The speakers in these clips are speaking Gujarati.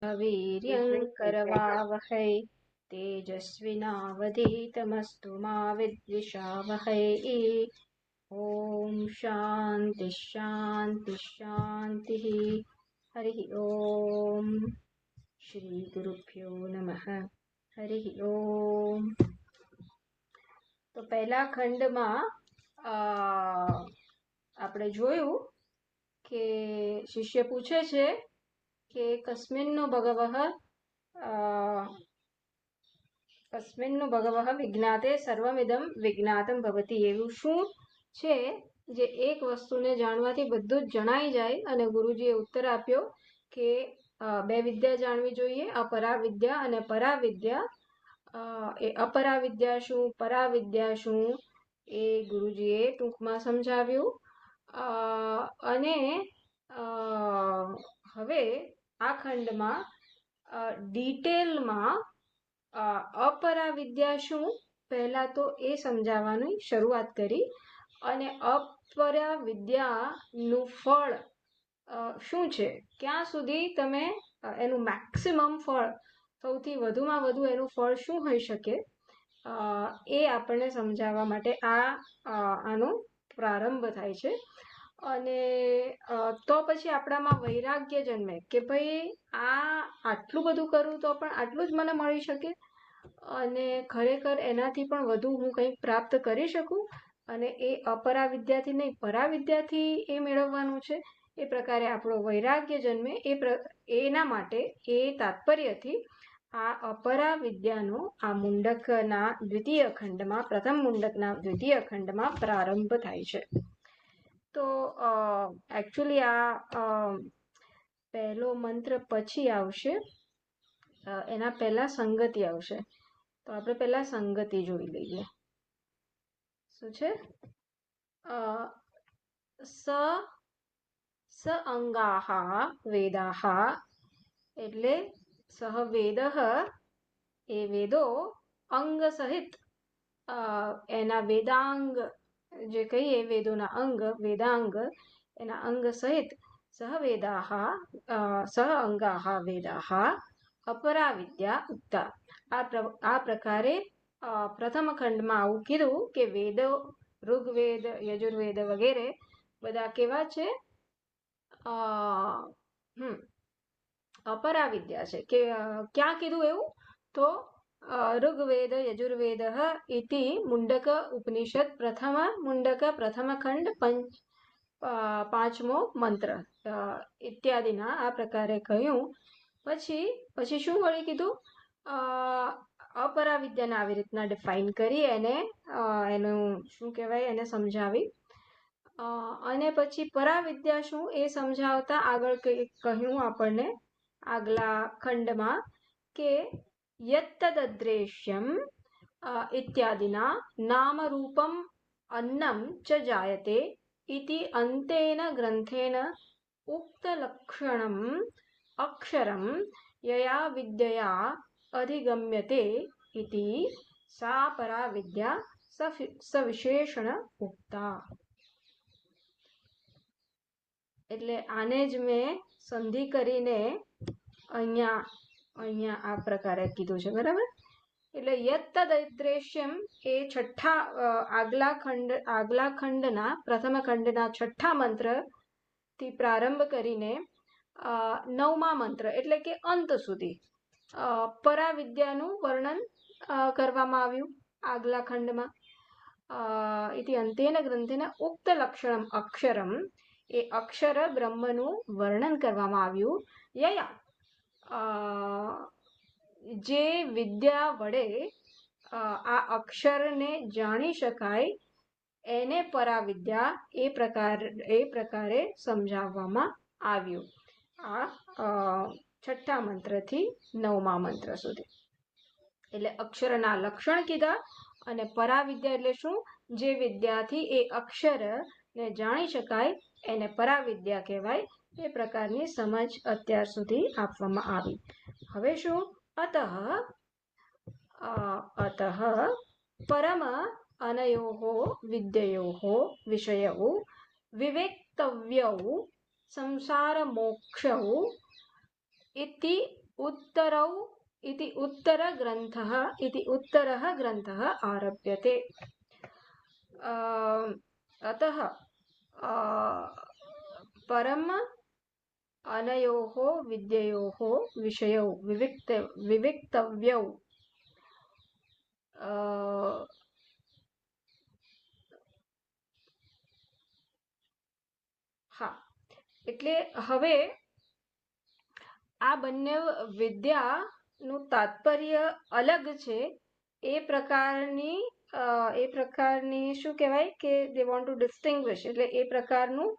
वीर्यं करवावहै तेजस्विनावधीतमस्तु मा विद्विषावहै। ॐ शान्ति शान्ति शान्तिः। हरिः ॐ। श्री गुरुभ्यो नमः। हरिः ॐ। तो पहला खंडમાં આપણે જોયું કે શિષ્ય પૂછે છે કે કસ્મિન્નો ભગવઃ વિજ્ઞાતે સર્વમિદમ વિજ્ઞાતમ ભવતિ। એવું શું છે જે એક વસ્તુને જાણવાથી બધું જ જણાઈ જાય? અને ગુરુજીએ ઉત્તર આપ્યો કે બે વિદ્યા જાણવી જોઈએ, અપરાવિદ્યા અને પરાવિદ્યા। એ અપરાવિદ્યા શું, પરાવિદ્યા શું, એ ગુરુજીએ ટૂંકમાં સમજાવ્યું। અને હવે આ ખંડમાં ડિટેલમાં અપરાવિદ્યા શું પહેલા તો એ સમજાવવાની શરૂઆત કરી, અને અપરાવિદ્યાનું ફળ શું છે, ક્યાં સુધી તમે એનું મેક્સિમમ ફળ, સૌથી વધુમાં વધુ એનું ફળ શું હોઈ શકે, એ આપણને સમજાવવા માટે આનો પ્રારંભ થાય છે। અને તો પછી આપણામાં વૈરાગ્ય જન્મે કે ભાઈ આટલું બધું કરું તો પણ આટલું જ મને મળી શકે, અને ખરેખર એનાથી પણ વધુ હું કંઈક પ્રાપ્ત કરી શકું, અને એ અપરાવિદ્યાથી નહીં પરાવિદ્યાથી એ મેળવવાનું છે। એ પ્રકારે આપણો વૈરાગ્ય જન્મે એના માટે એ તાત્પર્યથી આ અપરાવિદ્યાનો આ મુંડકના દ્વિતીય ખંડમાં, પ્રથમ મુંડકના દ્વિતીય ખંડમાં પ્રારંભ થાય છે। તો એકચ્યુઅલી આ પહેલો મંત્ર પછી આવશે, એના પહેલા સંગતિ આવશે। તો આપણે પહેલા સંગતિ જોઈ લઈએ। શું છે? સ અંગાહ વેદાહ, એટલે સહ વેદ, એ વેદો, અંગ સહિત એના વેદાંગ જે કહીએ, વેદોના અંગ વેદાંગ, એના અંગ સહિત સહ વેદાહ સહ અંગાહ વેદાહ અપરાવિદ્યા ઉક્તા। આ પ્રકારે પ્રથમ ખંડમાં આવું કીધું કે વેદો, ઋગ્વેદ, યજુર્વેદ વગેરે બધા કેવા છે? અપરાવિદ્યા છે। કે ક્યાં કીધું એવું? તો ऋग्वेद यजुर्वेद इति मुंडक उपनिषद प्रथम मुंडक प्रथम खंड પાંચમો મંત્ર ઇત્યાદિના આ પ્રકારે કહ્યું। પછી શું વળી કીધું? અપરાવિદ્યાને આવી રીતના ડિફાઇન કરી, એનું શું કહેવાય, એને સમજાવી। અને પછી પરાવિદ્યા શું એ સમજાવતા આગળ કહ્યું આપણને આગલા ખંડમાં કે યત્તદ્રેશ્યમ ઇત્યાદિના નામ રૂપમ અન્નમ ચ જાયતે ઇતિ અંતેન ગ્રંથેન ઉક્ત લક્ષણમ અક્ષરમ યયા વિદ્યયા અધિગમ્યતે ઇતિ સા પરાવિદ્યા સવિશેષણ ઉક્તા। એટલે આને જ મેં સંધિ કરીને અહીંયા આ પ્રકારે કીધું છે, બરાબર? એટલે યત્તદ્રેશ્યમ એ આગલા ખંડના પ્રથમ ખંડના છઠ્ઠા મંત્ર થી પ્રારંભ કરીને નવમા મંત્ર એટલે કે અંત સુધી પરાવિદ્યાનું વર્ણન કરવામાં આવ્યું આગલા ખંડમાં। ઇતિ અંતેન ગ્રંથેન ઉક્ત લક્ષણમ અક્ષરમ, એ અક્ષર બ્રહ્મનું વર્ણન કરવામાં આવ્યું। યયા, જે વિદ્યા વડે આ અક્ષરને જાણી શકાય, એને પરાવિદ્યા એ પ્રકારે સમજાવવામાં આવ્યું આ છઠ્ઠા મંત્રથી નવમા મંત્ર સુધી। એટલે અક્ષરના લક્ષણ કીધા, અને પરાવિદ્યા એટલે શું? જે વિદ્યાથી એ અક્ષરને જાણી શકાય એને પરાવિદ્યા કહેવાય। એ પ્રકારની સમજ અત્યાર સુધી આપવામાં આવી। હવે શું? અતઃ પરમ અનયોઃ વિદ્યયોઃ વિષયૌ વિવેક્તવ્યૌ સંસાર મોક્ષૌ ઇતિ उत्तरौ इति उत्तरग्रन्थः इति उत्तरः ग्रन्थः आरभ्यते। अतः परम अनयोः विद्ययोः विषयौ विविक्तव्यौ હા, એટલે હવે આ બંને વિદ્યાનું તાત્પર્ય અલગ છે. એ પ્રકારની શું કહેવાય કે દે વોન્ટ ટુ ડિસ્ટિંગ્વિશ, એટલે એ પ્રકારનું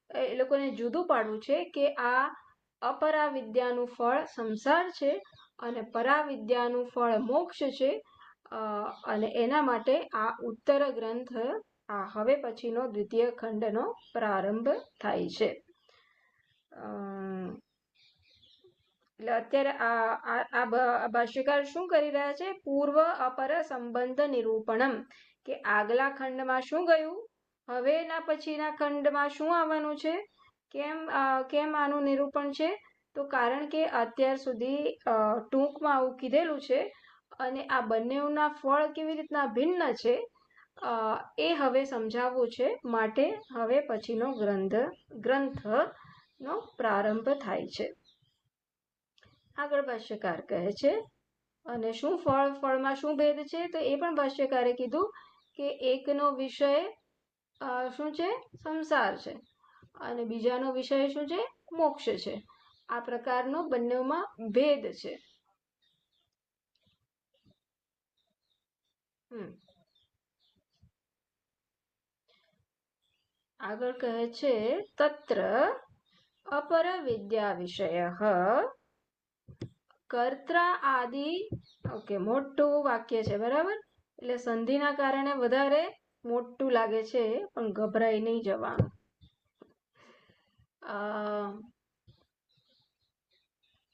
એ લોકોને જુદું પાડવું છે કે આ અપરા વિદ્યાનું ફળ સંસાર છે અને પરાવિદ્યાનું ફળ મોક્ષ છે. અને એના માટે આ ઉત્તર ગ્રંથ આ હવે પછીનો દ્વિતીય ખંડનો પ્રારંભ થાય છે. એટલે અત્યારે આ ભાષ્યકાર શું કરી રહ્યા છે? પૂર્વ અપર સંબંધ નિરૂપણમ, કે આગલા ખંડમાં શું ગયું, હવેના પછીના ખંડમાં શું આવવાનું છે, કેમ આનું નિરૂપણ છે? તો કારણ કે અત્યાર સુધી ટૂંકમાં આવું કીધેલું છે અને આ બંનેના ફળ કેવી રીતના ભિન્ન છે એ હવે સમજાવવું છે. માટે હવે પછીનો ગ્રંથનો પ્રારંભ થાય છે. આગળ ભાષ્યકાર કહે છે, અને શું ફળમાં શું ભેદ છે? તો એ પણ ભાષ્યકારે કીધું કે એકનો વિષય શું છે? સંસાર છે, અને બીજાનો વિષય શું છે? મોક્ષ છે. આ પ્રકારનો બંનેમાં ભેદ છે. આગળ કહે છે, તત્ર અપર વિદ્યા વિષય કર્તા આદિ. ઓકે, મોટું વાક્ય છે, બરાબર? એટલે સંધિના કારણે વધારે મોટું લાગે છે, પણ ગભરાઈ નહીં જવાનું.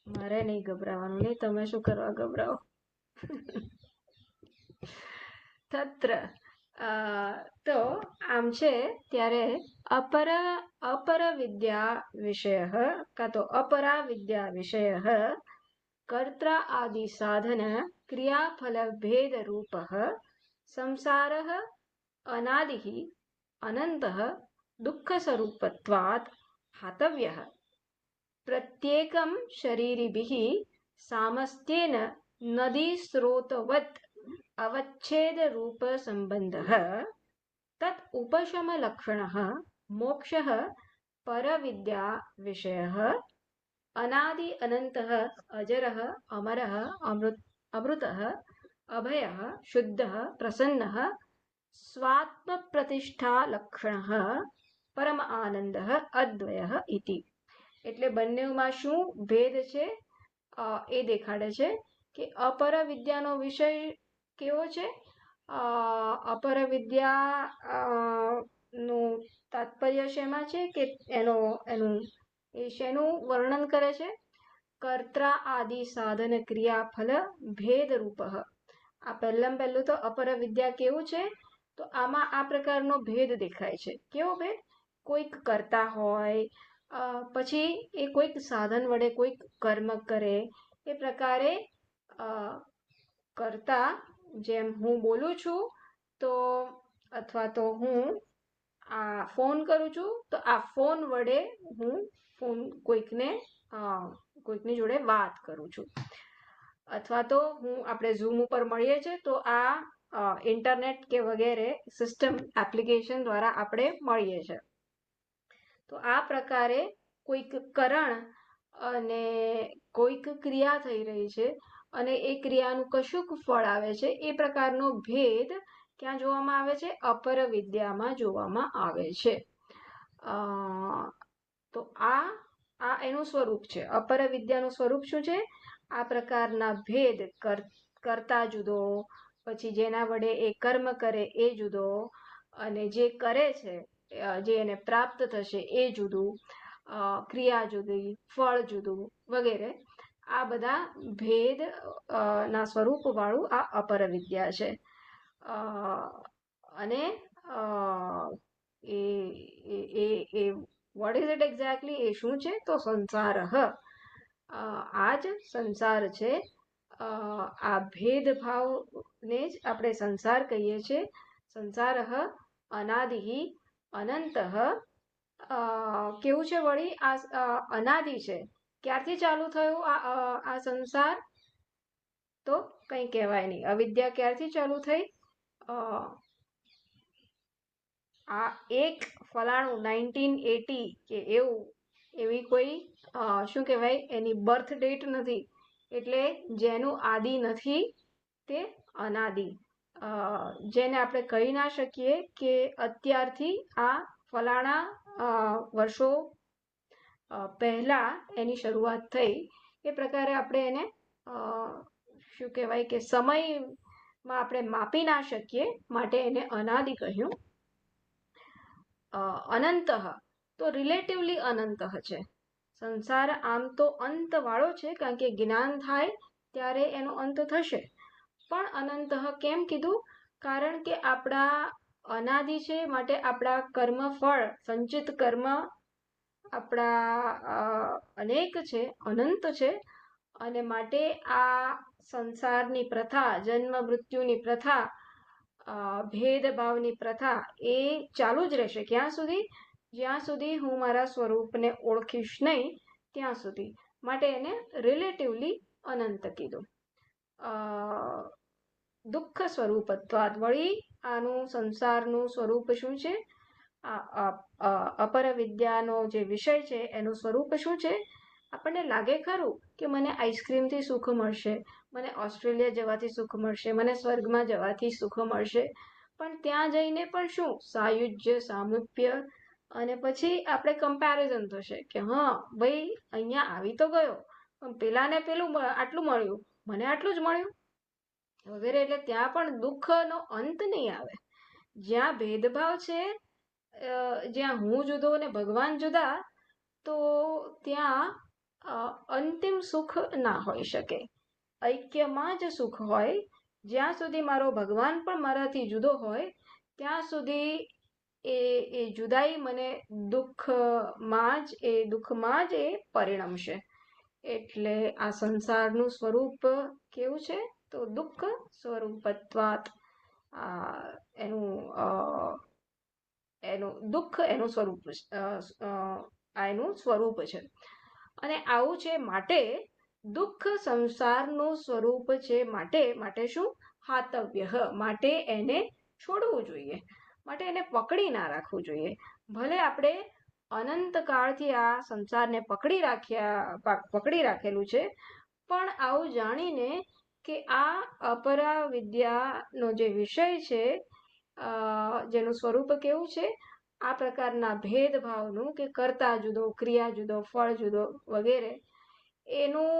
મારે નહીં ગભરાવાનું, નહીં તમે શું કરવા ગભરાવો. તત્ર તો આમ છે ત્યારે અપર વિદ્યા વિષય કા તો અપરા વિદ્યા વિષય કર્તા આદિ સાધન ક્રિયાફલ ભેદ રૂપ સંસાર અનાદિ અનંત દુઃખ સ્વરૂપત્વાत् હાતવ્યઃ પ્રત્યેકમ શરીરિભિઃ સામસ્ત્યેન નદી સ્રોતવત અવચ્છેદ રૂપ સંબંધઃ તત ઉપશમ લક્ષણઃ મોક્ષઃ પરવિદ્યા વિષયઃ અનાદિ અનંતઃ અજરઃ અમરઃ અમૃતઃ અભયઃ શુદ્ધઃ પ્રસન્નઃ સ્વાત્મ પ્રતિષ્ઠા લક્ષણઃ પરમ આનંદઃ અદ્વયઃ ઇતિ. એટલે બંનેમાં શું ભેદ છે એ દેખાડે છે કે અપર વિદ્યાનો વિષય કેવો છે. અપર વિદ્યા નું તાત્પર્ય શેમાં છે કે એનું શેનું વર્ણન કરે છે? કર્તા આદિ સાધન ક્રિયા ફલ ભેદ રૂપ. આ પહેલું તો અપર વિદ્યા કેવું છે? તો આમાં આ પ્રકારનો ભેદ દેખાય છે. કેવો ભેદ? કોઈક કરતા હોય, પછી એ કોઈક સાધન વડે કોઈક કર્મ કરે, એ પ્રકારે કરતા, જેમ હું બોલું છું તો અથવા તો હું આ ફોન કરું છું તો આ ફોન વડે હું કોઈકની જોડે વાત કરું છું, અથવા તો આપણે ઝૂમ ઉપર મળીએ છીએ તો આ ઇન્ટરનેટ કે વગેરે સિસ્ટમ એપ્લિકેશન દ્વારા આપણે મળીએ છીએ. તો આ પ્રકારે કોઈક કરણ અને કોઈક ક્રિયા થઈ રહી છે અને એ ક્રિયાનું કશુંક ફળ આવે છે. એ પ્રકારનો ભેદ ક્યાં જોવામાં આવે છે? અપર વિદ્યામાં જોવામાં આવે છે. તો આ એનું સ્વરૂપ છે. અપર વિદ્યાનું સ્વરૂપ શું છે? આ પ્રકારના ભેદ, કરતા જુદો, પછી જેના વડે એ કર્મ કરે એ જુદો, અને જે કરે છે જે એને પ્રાપ્ત થશે એ જુદું, ક્રિયા જુદી, ફળ જુદું વગેરે. આ બધા ભેદ ના સ્વરૂપ વાળું આ અપર વિદ્યા છે. અને વોટ ઇઝ ઇટ એક્ઝેક્ટલી? એ શું છે? તો સંસાર. આ જ સંસાર છે. આ ભેદભાવને જ આપણે સંસાર કહીએ છીએ. સંસાર અનાદિ અનંત. કેવું છે વળી? આ અનાદિ છે. ક્યારથી ચાલુ થયું આ સંસાર? તો કંઈ કહેવાય નહીં. અવિદ્યા ક્યારથી ચાલુ થઈ? આ એક ફલાણું 1980 કે એવી કોઈ શું કહેવાય એની બર્થ ડેટ નથી. એટલે જેનું આદિ નથી તે અનાદિ. જેને આપણે કહી ના શકીએ કે અત્યારથી આ ફલાણા વર્ષો પહેલા એની શરૂઆત થઈ, એ પ્રકારે આપણે એને શું કહેવાય કે સમયમાં આપણે માપી ના શકીએ, માટે એને અનાદિ કહ્યું. અનંત તો રિલેટિવલી અનંત છે. સંસાર આમ તો અંતવાળો છે, કારણ કે જ્ઞાન થાય ત્યારે એનો અંત થશે. પણ અનંત કેમ કીધું? કારણ કે આપણા અનાદિ છે, માટે આપણા કર્મ ફળ, સંચિત કર્મ આપણા અનેક છે, અનંત છે. અને માટે આ સંસારની પ્રથા, જન્મ મૃત્યુની પ્રથા, ભેદભાવની પ્રથા એ ચાલુ જ રહેશે. ક્યાં સુધી? જ્યાં સુધી હું મારા સ્વરૂપને ઓળખીશ નહીં ત્યાં સુધી. માટે એને રિલેટિવલી અનંત કીધું. દુઃખ સ્વરૂપત્વાદ. વળી આનું સંસારનું સ્વરૂપ શું છે? અપર વિદ્યાનો જે વિષય છે એનું સ્વરૂપ શું છે? આપણને લાગે ખરું કે મને આઈસ્ક્રીમથી સુખ મળશે, મને ઓસ્ટ્રેલિયા જવાથી સુખ મળશે, મને સ્વર્ગમાં જવાથી સુખ મળશે. પણ ત્યાં જઈને પણ શું? સાયુજ્ય, સામીપ્ય, અને પછી આપણે કમ્પેરિઝન થશે કે હા ભાઈ અહીંયા આવી તો ગયો, પણ પેલાને પેલું આટલું મળ્યું, મને આટલું જ મળ્યું વગેરે. એટલે ત્યાં પણ દુઃખનો અંત નહીં આવે. જ્યાં ભેદભાવ છે, જ્યાં હું જુદો અને ભગવાન જુદા, તો ત્યાં અંતિમ સુખ ના હોઈ શકે. ઐક્યમાં જ સુખ હોય. જ્યાં સુધી મારો ભગવાન પણ મારાથી જુદો હોય ત્યાં સુધી એ જુદાઈ મને દુઃખમાં જ એ પરિણમશે. એટલે આ સંસારનું સ્વરૂપ કેવું છે? તો દુઃખ સ્વરૂપત્વાત. એનું દુઃખ એનું સ્વરૂપ એનું સ્વરૂપ છે. અને આવું છે માટે દુઃખ સંસારનું સ્વરૂપ છે. માટે શું? હાતવ્ય. માટે એને છોડવું જોઈએ, માટે એને પકડી ના રાખવું જોઈએ. ભલે આપણે અનંત કાળથી આ સંસારને પકડી રાખેલું છે, પણ આવું જાણીને કે આ અપરા વિદ્યાનો જે વિષય છે, જેનું સ્વરૂપ કેવું છે? આ પ્રકારના ભેદભાવનું, કે કર્તા જુદો, ક્રિયા જુદો, ફળ જુદો વગેરે, એનું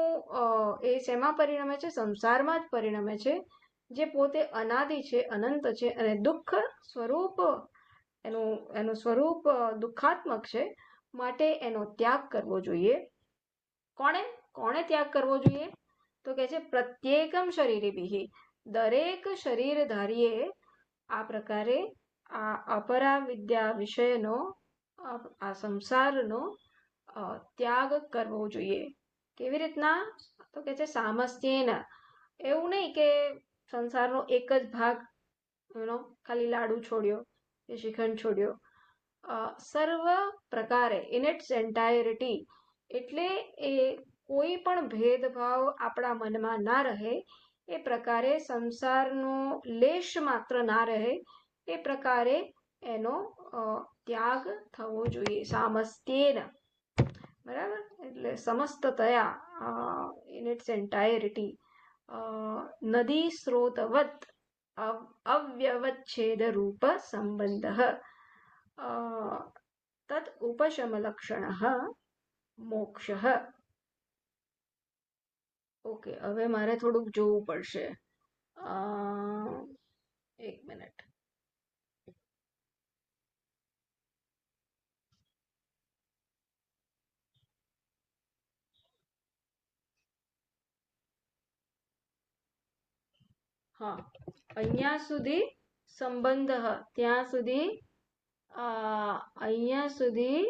એ શેમાં પરિણમે છે? સંસારમાં જ પરિણમે છે, જે પોતે અનાદિ છે, અનંત છે, અને દુઃખ સ્વરૂપ એનું સ્વરૂપ દુઃખાત્મક છે. માટે એનો ત્યાગ કરવો જોઈએ. કોણે ત્યાગ કરવો જોઈએ? તો કે છે પ્રત્યેકમ શરીરેભિઃ. દરેક શરીરધારીએ આ પ્રકારે આ અપરા વિદ્યા વિષયનો, આ સંસારનો ત્યાગ કરવો જોઈએ. કેવી રીતના? તો કે છે સામસ્યેન. એવું નહીં કે સંસારનો એક જ ભાગ, ખાલી લાડુ છોડ્યો કે શ્રીખંડ છોડ્યો. સર્વ પ્રકારે, ઇન ઇટ્સ એન્ટાયરિટી. એટલે એ કોઈ પણ ભેદભાવ આપણા મનમાં ના રહે, એ પ્રકારે સંસારનો લેશ માત્ર ના રહે, એ પ્રકારે એનો ત્યાગ થવો જોઈએ. સામસ્યેન. બરાબર? એટલે સમસ્તતયા, ઇન ઇટ્સ એન્ટાયરિટી. નદી સ્રોતવત અવ્યવચ્છેદ રૂપ સંબંધ. તદ ઉપશમલક્ષણ મોક્ષ. ઓકે, હવે મારે થોડુંક જોવું પડશે. 1 મિનિટ. હા, અહીંયા સુધી સંબંધ. ત્યાં સુધી અહીંયા સુધી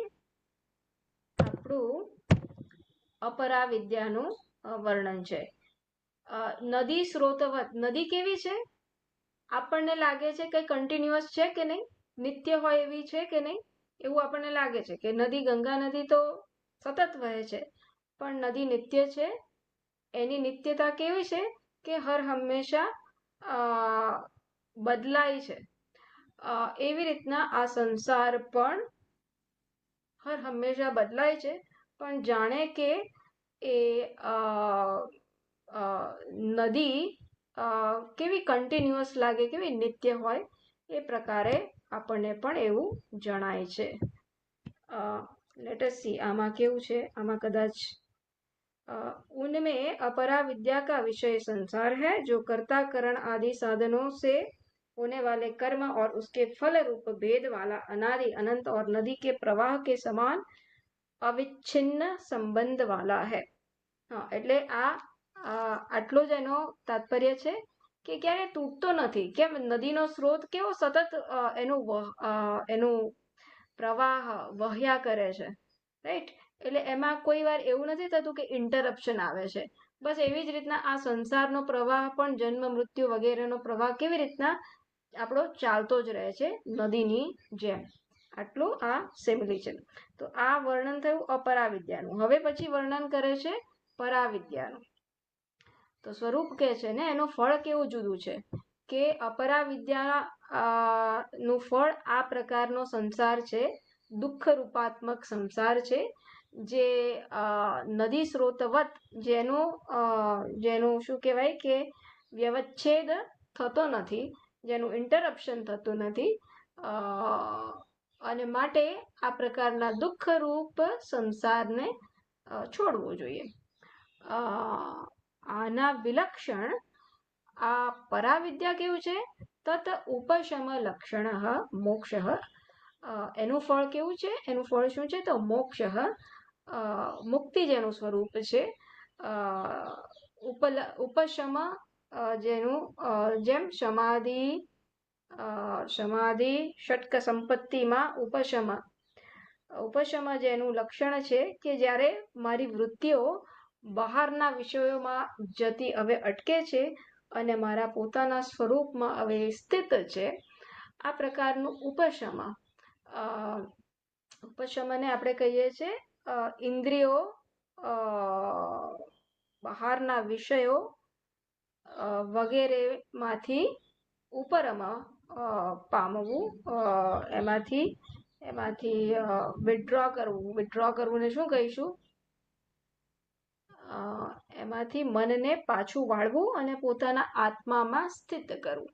આપણું અપરા વિદ્યાનું વર્ણન છે. નદી સ્રોતવત, નદી કેવી છે? આપણને લાગે છે કે કન્ટિન્યુઅસ છે કે નહીં, નિત્ય હોય એવી છે કે નહીં, એવું આપણને લાગે છે કે નદી, ગંગા નદી તો સતત વહે છે, પણ નદી નિત્ય છે. એની નિત્યતા કેવી છે કે હર હંમેશા બદલાય છે. એવી રીતના આ સંસાર પણ હર હંમેશા બદલાય છે, પણ જાણે કે એ નદી કેવી કન્ટિન્યુઅસ લાગે, કેવી નિત્ય હોય, એ પ્રકારે આપણને પણ એવું જણાય છે. લેટ અસ સી આમાં કેવું છે. આમાં કદાચ उनमें अपरा विद्या का विषय संसार है, जो कर्ता करण आदि साधनों से होने वाले कर्म और उसके फल रूप भेद वाला अनादि अनंत और नदी के प्रवाह के समान અવિચ્છિન્ન સંબંધ વાલા હૈ. હા, એટલે આટલો જ એનો તાત્પર્ય છે કે ક્યારે તૂટતો નથી. કેમ? નદીનો સ્ત્રોત કેવો સતત એનું પ્રવાહ વહ્યા કરે છે, રાઈટ? એટલે એમાં કોઈ વાર એવું નથી થતું કે ઇન્ટરપ્શન આવે છે. બસ એવી જ રીતના આ સંસારનો પ્રવાહ પણ, જન્મ મૃત્યુ વગેરેનો પ્રવાહ કેવી રીતના આપણો ચાલતો જ રહે છે, નદીની જેમ. આટલું આ સિમિલી છે. તો આ વર્ણન થયું અપરાવિદ્યાનું. હવે પછી વર્ણન કરે છે પરાવિદ્યાનું. તો સ્વરૂપ કે છે ને, એનું ફળ કેવું જુદું છે કે અપરાવિદ્યા નું ફળ આ પ્રકારનો સંસાર છે, દુઃખ રૂપાત્મક સંસાર છે, જે નદી સ્રોતવત, જેનું શું કહેવાય કે વ્યવચ્છેદ થતો નથી, જેનું ઇન્ટરપ્શન થતું નથી, અને માટે આ પ્રકારના દુઃખરૂપ સંસારને છોડવો જોઈએ. આના વિલક્ષણ આ પરાવિદ્યા કેવું છે? તત ઉપશમ લક્ષણ મોક્ષ. એનું ફળ કેવું છે? એનું ફળ શું છે? તો મોક્ષ, મુક્તિ જેનું સ્વરૂપ છે. ઉપશમ જેનું, જેમ સમાધિ ષટક સંપત્તિમાં ઉપશમ જેનું લક્ષણ છે કે જ્યારે મારી વૃત્તિઓ બહારના વિષયોમાં જતી હવે અટકે છે અને મારા પોતાના સ્વરૂપમાં હવે સ્થિત છે, આ પ્રકારનું ઉપશમને આપણે કહીએ છીએ ઇન્દ્રિયો બહારના વિષયો વગેરેમાંથી ઉપરમાં પામવું, એમાંથી વિથડ્રો કરવું ને શું કહીશું? એમાંથી મનને પાછું વાળવું અને પોતાના આત્મામાં સ્થિત કરવું.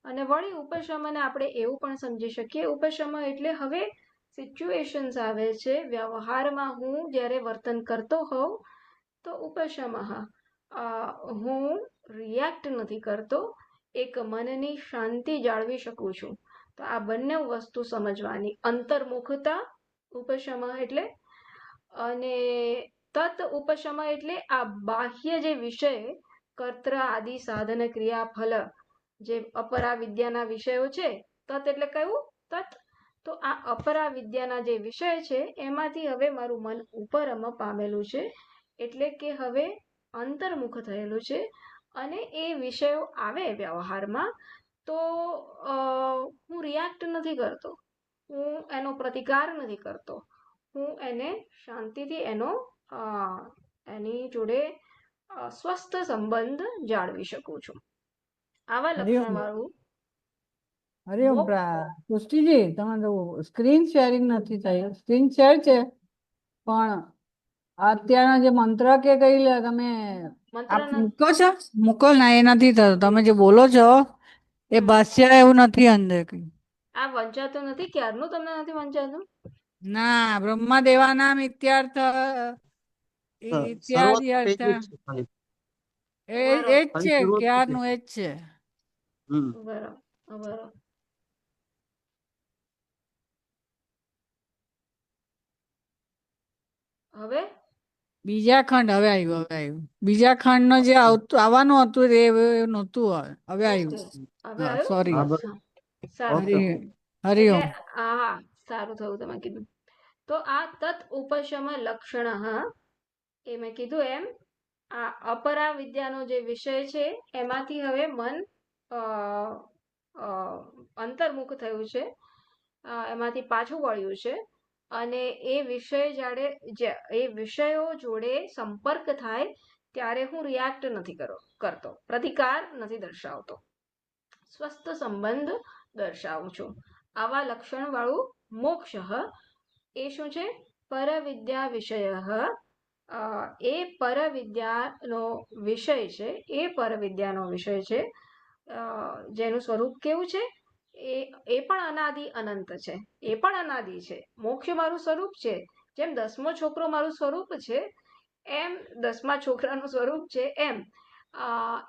અને વળી ઉપશમને આપણે એવું પણ સમજી શકીએ, ઉપશમ એટલે હવે સિચ્યુએશન્સ આવે છે વ્યવહારમાં, હું જ્યારે વર્તન કરતો હોઉં તો ઉપશમ, હું રિએક્ટ નથી કરતો, એક મનની શાંતિ જાળવી શકું છું. તો આ બંને વસ્તુ સમજવાની. અંતર્મુખતા ઉપશમ એટલે, અને તત ઉપશમ એટલે આ બાહ્ય જે વિષય, કર્ત્ર આદિ સાધન ક્રિયા ફલ, જે અપરા વિદ્યાના વિષયો છે. તત એટલે કયું? તત. તો આ અપરા વિદ્યાના જે વિષય છે એમાંથી હવે મારું મન ઉપરમાં પામેલું છે, એટલે કે હવે અંતર્મુખ થયેલું છે, અને એ વિષયો આવે વ્યવહારમાં તો હું રિએક્ટ નથી કરતો, હું એનો પ્રતિકાર નથી કરતો, હું એને શાંતિથી એની જોડે સ્વસ્થ સંબંધ જાળવી શકું છું. આવા લક્ષણ વાળું. હરિઓમ પુષ્ટિજી, તમારું સ્ક્રીન શેરિંગ નથી થયું. સ્ક્રીન શેર છે પણ અત્યારના જે મંત્ર કે કઈ તમે મૂકો છો, મૂકો ના, એ નથી થતું. તમે જે બોલો છો એ ભાષ્ય એવું નથી અંદર કઈ. આ વંચાતું નથી? ક્યારનું તમને નથી વંચાતું? ના, બ્રહ્મદેવાનામ ઇત્યાર્થ ઇત્યાદિ અર્થ એ જ છે, ક્યારનું એ જ છે. બરાબર. હવે બીજા ખંડ હવે આવ્યું. બીજા ખંડ નો જે આવવાનું હતું એ નહોતું, હવે આવ્યું. સોરી. હરિઓમ. હા, સારું થયું તમે કીધું. તો આ તત ઉપશમ લક્ષણ એ મેં કીધું એમ આ અપરા વિદ્યાનો જે વિષય છે એમાંથી હવે મન અંતર્મુખ થયું છે, એમાંથી પાછું વળ્યું છે અને એ વિષય એ વિષયો જોડે સંપર્ક થાય ત્યારે હું રિએક્ટ નથી કરતો, પ્રતિકાર નથી દર્શાવતો, સ્વસ્થ સંબંધ દર્શાવું છું. આવા લક્ષણ વાળું મોક્ષ એ શું છે? પરવિદ્યા વિષય. એ પરવિદ્યાનો વિષય છે, એ પરવિદ્યાનો વિષય છે જેનું સ્વરૂપ કેવું છે? એ પણ અનાદિ અનંત છે, એ પણ અનાદિ છે. મોક્ષ મારું સ્વરૂપ છે, જેમ 10મો છોકરો મારું સ્વરૂપ છે એમ 10મા છોકરાનું સ્વરૂપ છે એમ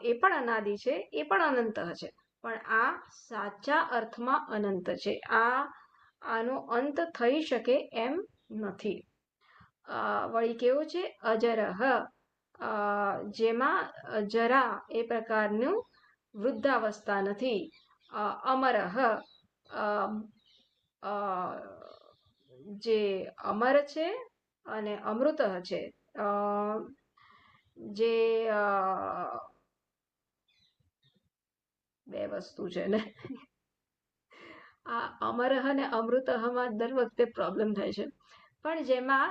એ પણ અનાદિ છે, એ પણ અનંત છે. પણ આ સાચા અર્થમાં અનંત છે. આનો અંત થઈ શકે એમ નથી. વળી કેવું છે? અજરહ, જેમાં જરા એ પ્રકારનું વૃદ્ધાવસ્થા નથી. અમરહ, જે અમર છે અને અમૃત છે, જે બે વસ્તુ છે ને આ અમરહ અને અમૃતહમાં દર વખતે પ્રોબ્લેમ થાય છે. પણ જેમાં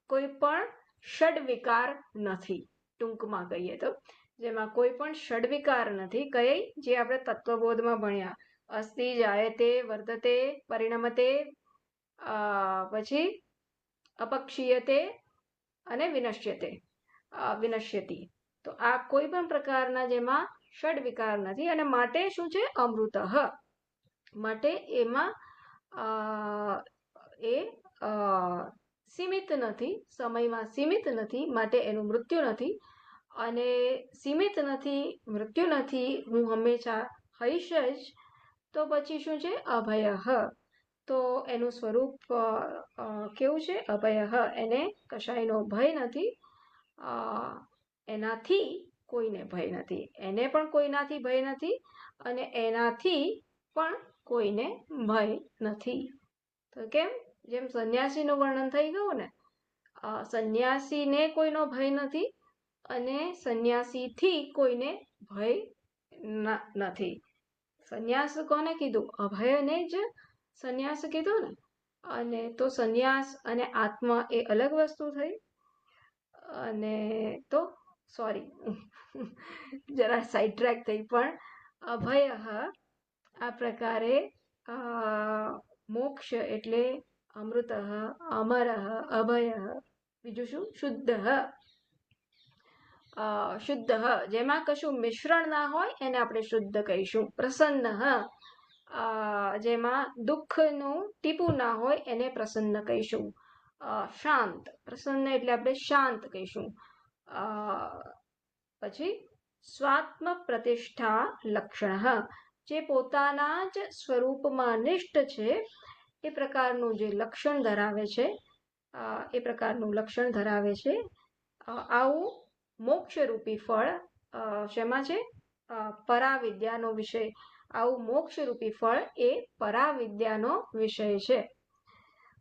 કોઈ પણ ષડવિકાર નથી, ટૂંકમાં કહીએ તો જેમાં કોઈ પણ ષડવિકાર નથી. કઈ? જે આપણે તત્વબોધમાં ભણ્યા, અસ્તિ, જાયતે, વર્ધતે, પરિણમતે, પછી અપક્ષીયતે અને વિનશ્યતિ. તો આ કોઈ પણ પ્રકારના જેમાં ષડવિકાર નથી અને માટે શું છે? અમૃત. માટે એમાં એ સીમિત નથી, સમયમાં સીમિત નથી, માટે એનું મૃત્યુ નથી. અને સીમિત નથી, મૃત્યુ નથી, હું હંમેશા હઈશ જ. તો પછી શું છે? અભય. તો એનું સ્વરૂપ કેવું છે? અભય. એને કશાયનો ભય નથી, એનાથી કોઈને ભય નથી, એને પણ કોઈનાથી ભય નથી અને એનાથી પણ કોઈને ભય નથી. તો કેમ? જેમ સંન્યાસીનું વર્ણન થઈ ગયું ને, સંન્યાસીને કોઈનો ભય નથી અને સંન્યાસીથી કોઈને ભય નથી. સંન્યાસ કોને કીધું? અભયને જ સંન્યાસ કીધું ને. અને તો સંન્યાસ અને આત્મા એ અલગ વસ્તુ થઈ. અને તો સોરી જરા સાઈડ ટ્રેક થઈ, પણ અભય આ પ્રકારે મોક્ષ એટલે અમૃત, અમર, અભય. બીજું શું? શુદ્ધ. શુદ્ધ, જેમાં કશું મિશ્રણ ના હોય એને આપણે શુદ્ધ કહીશું. પ્રસન્ન, જેમાં દુઃખનું ટીપું ના હોય એને પ્રસન્ન કહીશું. શાંત, પ્રસન્ન એટલે આપણે શાંત કહીશું. પછી સ્વાત્મ પ્રતિષ્ઠા લક્ષણ, જે પોતાના જ સ્વરૂપમાં નિષ્ઠ છે એ પ્રકારનું જે લક્ષણ ધરાવે છે, એ પ્રકારનું લક્ષણ ધરાવે છે. આવું મોક્ષરૂપી ફળ શેમાં છે? પરાવિદ્યાનો વિષય. આવું મોક્ષરૂપી ફળ એ પરાવિદ્યાનો વિષય છે.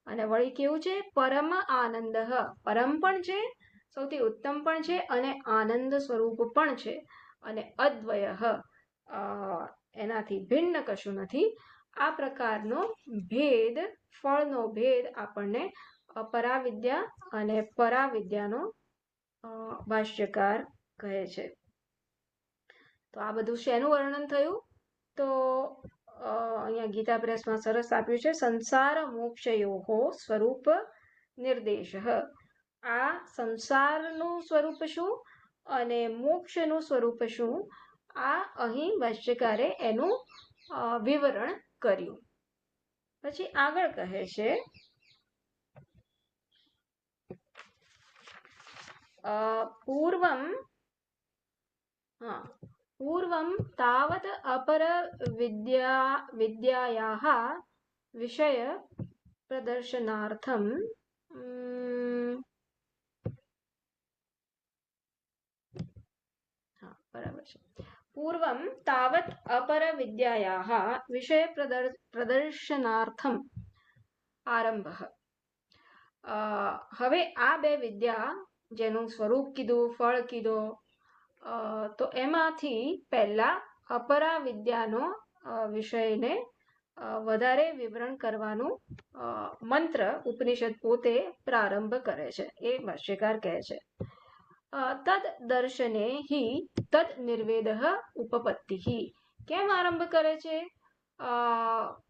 અને વળી કેવું છે? પરમ આનંદ. પરમ પણ છે, સૌથી ઉત્તમ પણ છે અને આનંદ સ્વરૂપ પણ છે. અને અદ્વય, એનાથી ભિન્ન કશું નથી. આ પ્રકારનો ભેદ, ફળનો ભેદ આપણને પરાવિદ્યા અને પરાવિદ્યાનો ભાષ્યકાર કહે છે. તો આ બધું શેનું વર્ણન થયું? તો અહીંયા ગીતા પ્રેસમાં સરસ આપ્યું છે, સંસાર મોક્ષયોહો સ્વરૂપ નિર્દેશ. આ સંસારનું સ્વરૂપ શું અને મોક્ષનું સ્વરૂપ શું, આ અહીં ભાષ્યકારે એનું વિવરણ કર્યું. પછી આગળ કહે છે, પૂર્વમ તાવત અપર વિદ્યાયાઃ વિષય પ્રદર્શનાર્થમ બરાબર છે. પૂર્વમ તાવત અપર વિદ્યાયાઃ વિષય પ્રદર્શનાર્થમ આરંભ. હવે આ બે વિદ્યા જેનું સ્વરૂપ કીધું, ફળ કીધો, તો એમાંથી પહેલા અપરા વિદ્યાનો વિષયને વધારે વિવરણ કરવાનું મંત્ર ઉપનિષદ પોતે પ્રારંભ કરે છે. એ ભાષ્યકાર કહે છે તદ દર્શને હિ તદ નિર્વેદ ઉપપત્તિ. કેમ આરંભ કરે છે?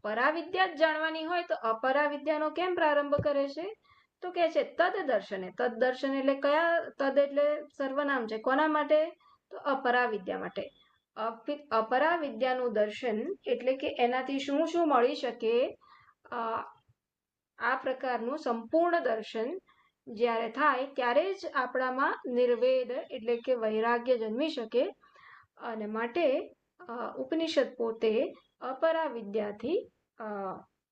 પરાવિદ્યા જ જાણવાની હોય તો અપરાવિદ્યાનો કેમ પ્રારંભ કરે છે? તો કે છે તદ દર્શને. તદ દર્શન એટલે કયા? તદ એટલે સર્વનામ છે. કોના માટે? તો અપરાવિદ્યા માટે. અપરાવિદ્યાનું દર્શન એટલે કે એનાથી શું શું મળી શકે, આ પ્રકારનું સંપૂર્ણ દર્શન જ્યારે થાય ત્યારે જ આપણામાં નિર્વેદ એટલે કે વૈરાગ્ય જન્મી શકે. અને માટે ઉપનિષદ પોતે અપરા વિદ્યાથી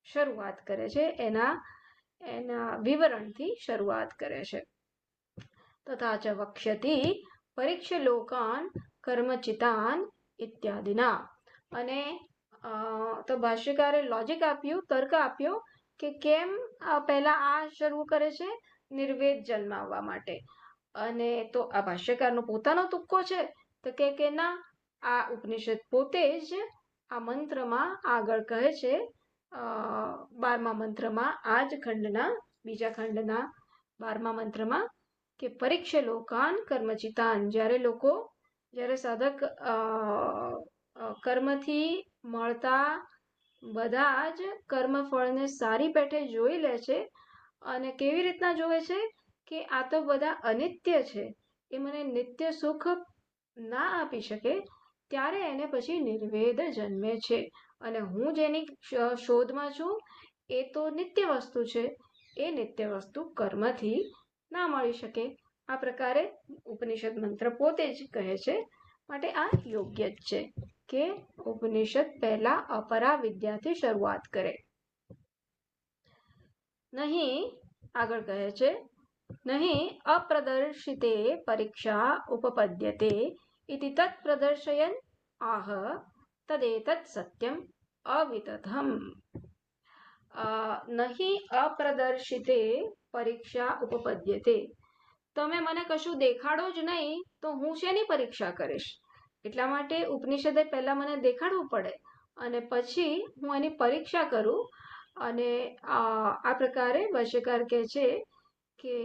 શરૂઆત કરે છે, એના વિવરણથી શરૂઆત કરે છે. તથા ચ વક્ષ્યતિ પરીક્ષલોકાન કર્મચિતાન ઇત્યાદિના. અને તો ભાષ્યકારે લોજિક આપ્યું, તર્ક આપ્યો કે કેમ પહેલા આ શરૂ કરે છે? નિર્વેદ જન્માવવા માટે. અને તો આ ભાષ્યકારનો પોતાનો તુક્કો છે તો કે ના, આ ઉપનિષદ પોતે જ આ મંત્રમાં આગળ કહે છે, 12મા મંત્રમાં, આ જ ખંડના બીજા ખંડના 12મા મંત્રમાં, કે પરીક્ષ લોકાન કર્મચિતાન. જ્યારે સાધક કર્મથી મળતા બધા જ કર્મફળને સારી પેઠે જોઈ લે છે. અને કેવી રીતના જોવે છે? કે આ તો બધા અનિત્ય છે, એ મને નિત્ય સુખ ના આપી શકે, ત્યારે એને પછી નિર્વેદ જન્મે છે. અને હું જેની શોધમાં છું એ તો નિત્ય વસ્તુ છે, એ નિત્ય વસ્તુ કર્મથી ના મળી શકે. આ પ્રકારે ઉપનિષદ મંત્ર પોતે જ કહે છે. માટે આ યોગ્ય જ છે કે ઉપનિષદ પહેલા અપરા વિદ્યાથી શરૂઆત કરે. નહીં, આગળ કહે છે, નહીં અપ્રદર્શિતે પરીક્ષા ઉપપદ્યતે ઇતિ તત્ પ્રદર્શયન આહ તદેતત સત્યમ અવિતથમ. નહીં અપ્રદર્શિતે પરીક્ષા ઉપપદ્યતે. તમે મને કશું દેખાડો જ નહીં તો હું શેની પરીક્ષા કરીશ? એટલા માટે ઉપનિષદે પહેલા મને દેખાડવું પડે અને પછી હું એની પરીક્ષા કરું. અને આ પ્રકારે ભાષ્યકાર કહે છે કે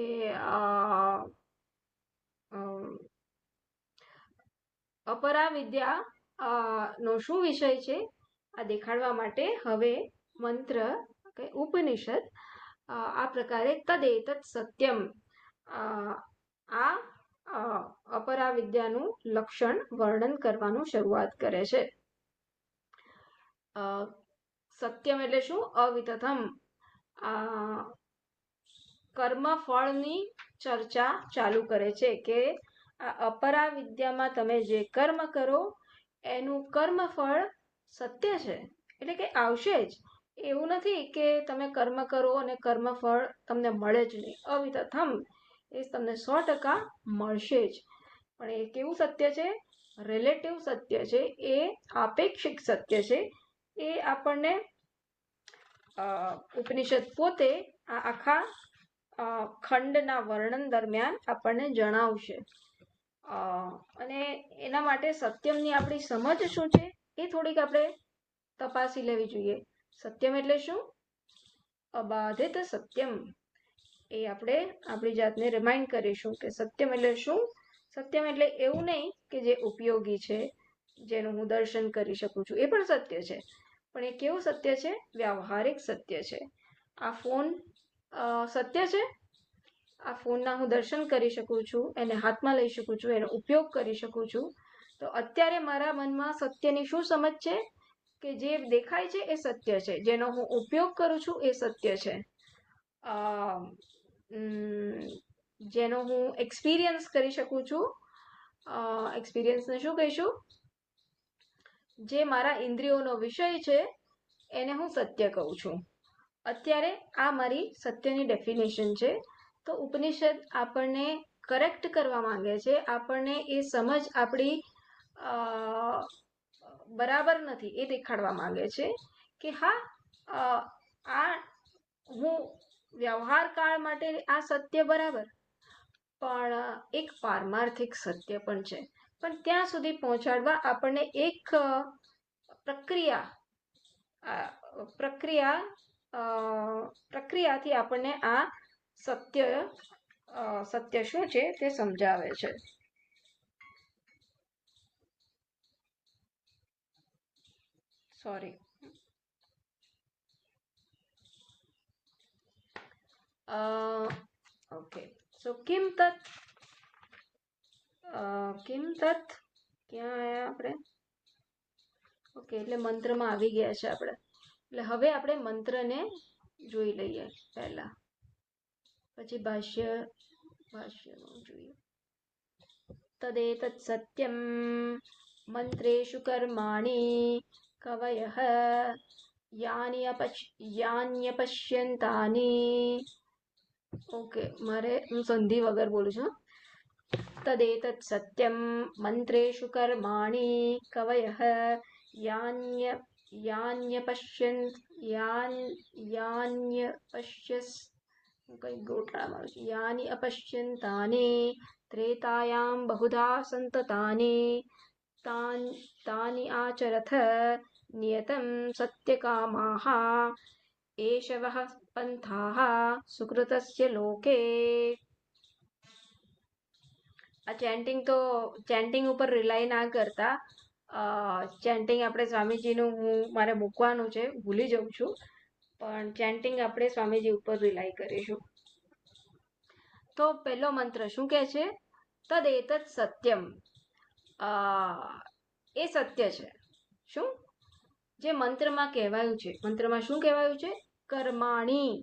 અપરા વિદ્યા નો શું વિષય છે આ દેખાડવા માટે હવે મંત્ર ઉપનિષદ આ પ્રકારે તદેતત સત્યમ, આ અપરા વિદ્યાનું લક્ષણ વર્ણન કરવાનું શરૂઆત કરે છે. સત્યમ એટલે શું? અવિતથમ. કર્મફળની ચર્ચા ચાલુ કરે છે કે આ અપરા વિદ્યામાં તમે જે કર્મ કરો એનું કર્મફળ સત્ય છે, એટલે કે આવશે જ. એવું નથી કે તમે કર્મ કરો અને કર્મફળ તમને મળે જ નહીં. અવિતથમ, એ તમને 100% મળશે જ. પણ એ કેવું સત્ય છે? રિલેટિવ સત્ય છે, એ આપેક્ષિક સત્ય છે. એ આપણને ઉપનિષદ પોતે આ આખા ખંડના વર્ણન દરમિયાન આપણને જણાવશે. અને એના માટે સત્યમની આપણી સમજ શું છે એ થોડીક આપણે તપાસી લેવી જોઈએ. સત્યમ એટલે શું? અબાધિત સત્યમ. એ આપણે આપણી જાતને રિમાઇન્ડ કરીશું કે સત્યમ એટલે શું? સત્યમ એટલે એવું નહીં કે જે ઉપયોગી છે, જેનું હું દર્શન કરી શકું છું, એ પણ સત્ય છે. પણ એ કેવું સત્ય છે? વ્યવહારિક સત્ય છે. આ ફોન સત્ય છે. આ ફોનના હું દર્શન કરી શકું છું, એને હાથમાં લઈ શકું છું, એનો ઉપયોગ કરી શકું છું. તો અત્યારે મારા મનમાં સત્યની શું સમજ છે? કે જે દેખાય છે એ સત્ય છે, જેનો હું ઉપયોગ કરું છું એ સત્ય છે, જેનો હું એક્સપિરિયન્સ કરી શકું છું. એક્સપિરિયન્સને શું કહીશું? જે મારા ઇન્દ્રિયોનો વિષય છે એને હું સત્ય કહું છું. અત્યારે આ મારી સત્યની ડેફિનેશન છે. તો ઉપનિષદ આપણને કરેક્ટ કરવા માંગે છે, આપણને એ સમજ આપણી બરાબર નથી એ દેખાડવા માંગે છે કે હા, આ હું વ્યવહાર કાળ માટે આ સત્ય બરાબર, પણ એક પારમાર્થિક સત્ય પણ છે. પણ ત્યાં સુધી પહોંચાડવા આપણને એક પ્રક્રિયાથી આપણને આ સત્ય શું છે તે સમજાવે છે. સોરી. ઓકે, સો કિમ તત ક્યાં આયા આપણે? ઓકે, એટલે મંત્રમાં આવી ગયા છે આપણે. એટલે હવે આપણે મંત્રને જોઈ લઈએ પહેલા, પછી ભાષ્યનું જોઈએ. તદેતત સત્યમ મંત્રેષુ કર્માણિ કવયઃ યાન્યપશ્યન્તાની. ઓકે, હું સંધિ વગર બોલું છું. તદેતત સત્યમ મંત્રેષુ કર્માણિ કવયઃ યાની અપશ્યન્તાની ત્રેતાયામ બહુધા સંતતાની તાની આચરથ નિયતમ સત્યકામાઃ એષવઃ પંથાઃ સુકૃતસ્ય લોકે. આ ચેન્ટિંગ ઉપર રિલાય ના કરતા. ચેન્ટિંગ આપણે સ્વામીજીનું મારે મૂકવાનું છે, ભૂલી જાઉં છું, પણ ચેન્ટિંગ આપણે સ્વામીજી ઉપર રિલાય કરીશું. તો પહેલો મંત્ર શું કહે છે? તદેતત સત્યમ. એ સત્ય છે. શું? જે મંત્રમાં કહેવાયું છે. મંત્રમાં શું કહેવાયું છે? કર્માણી.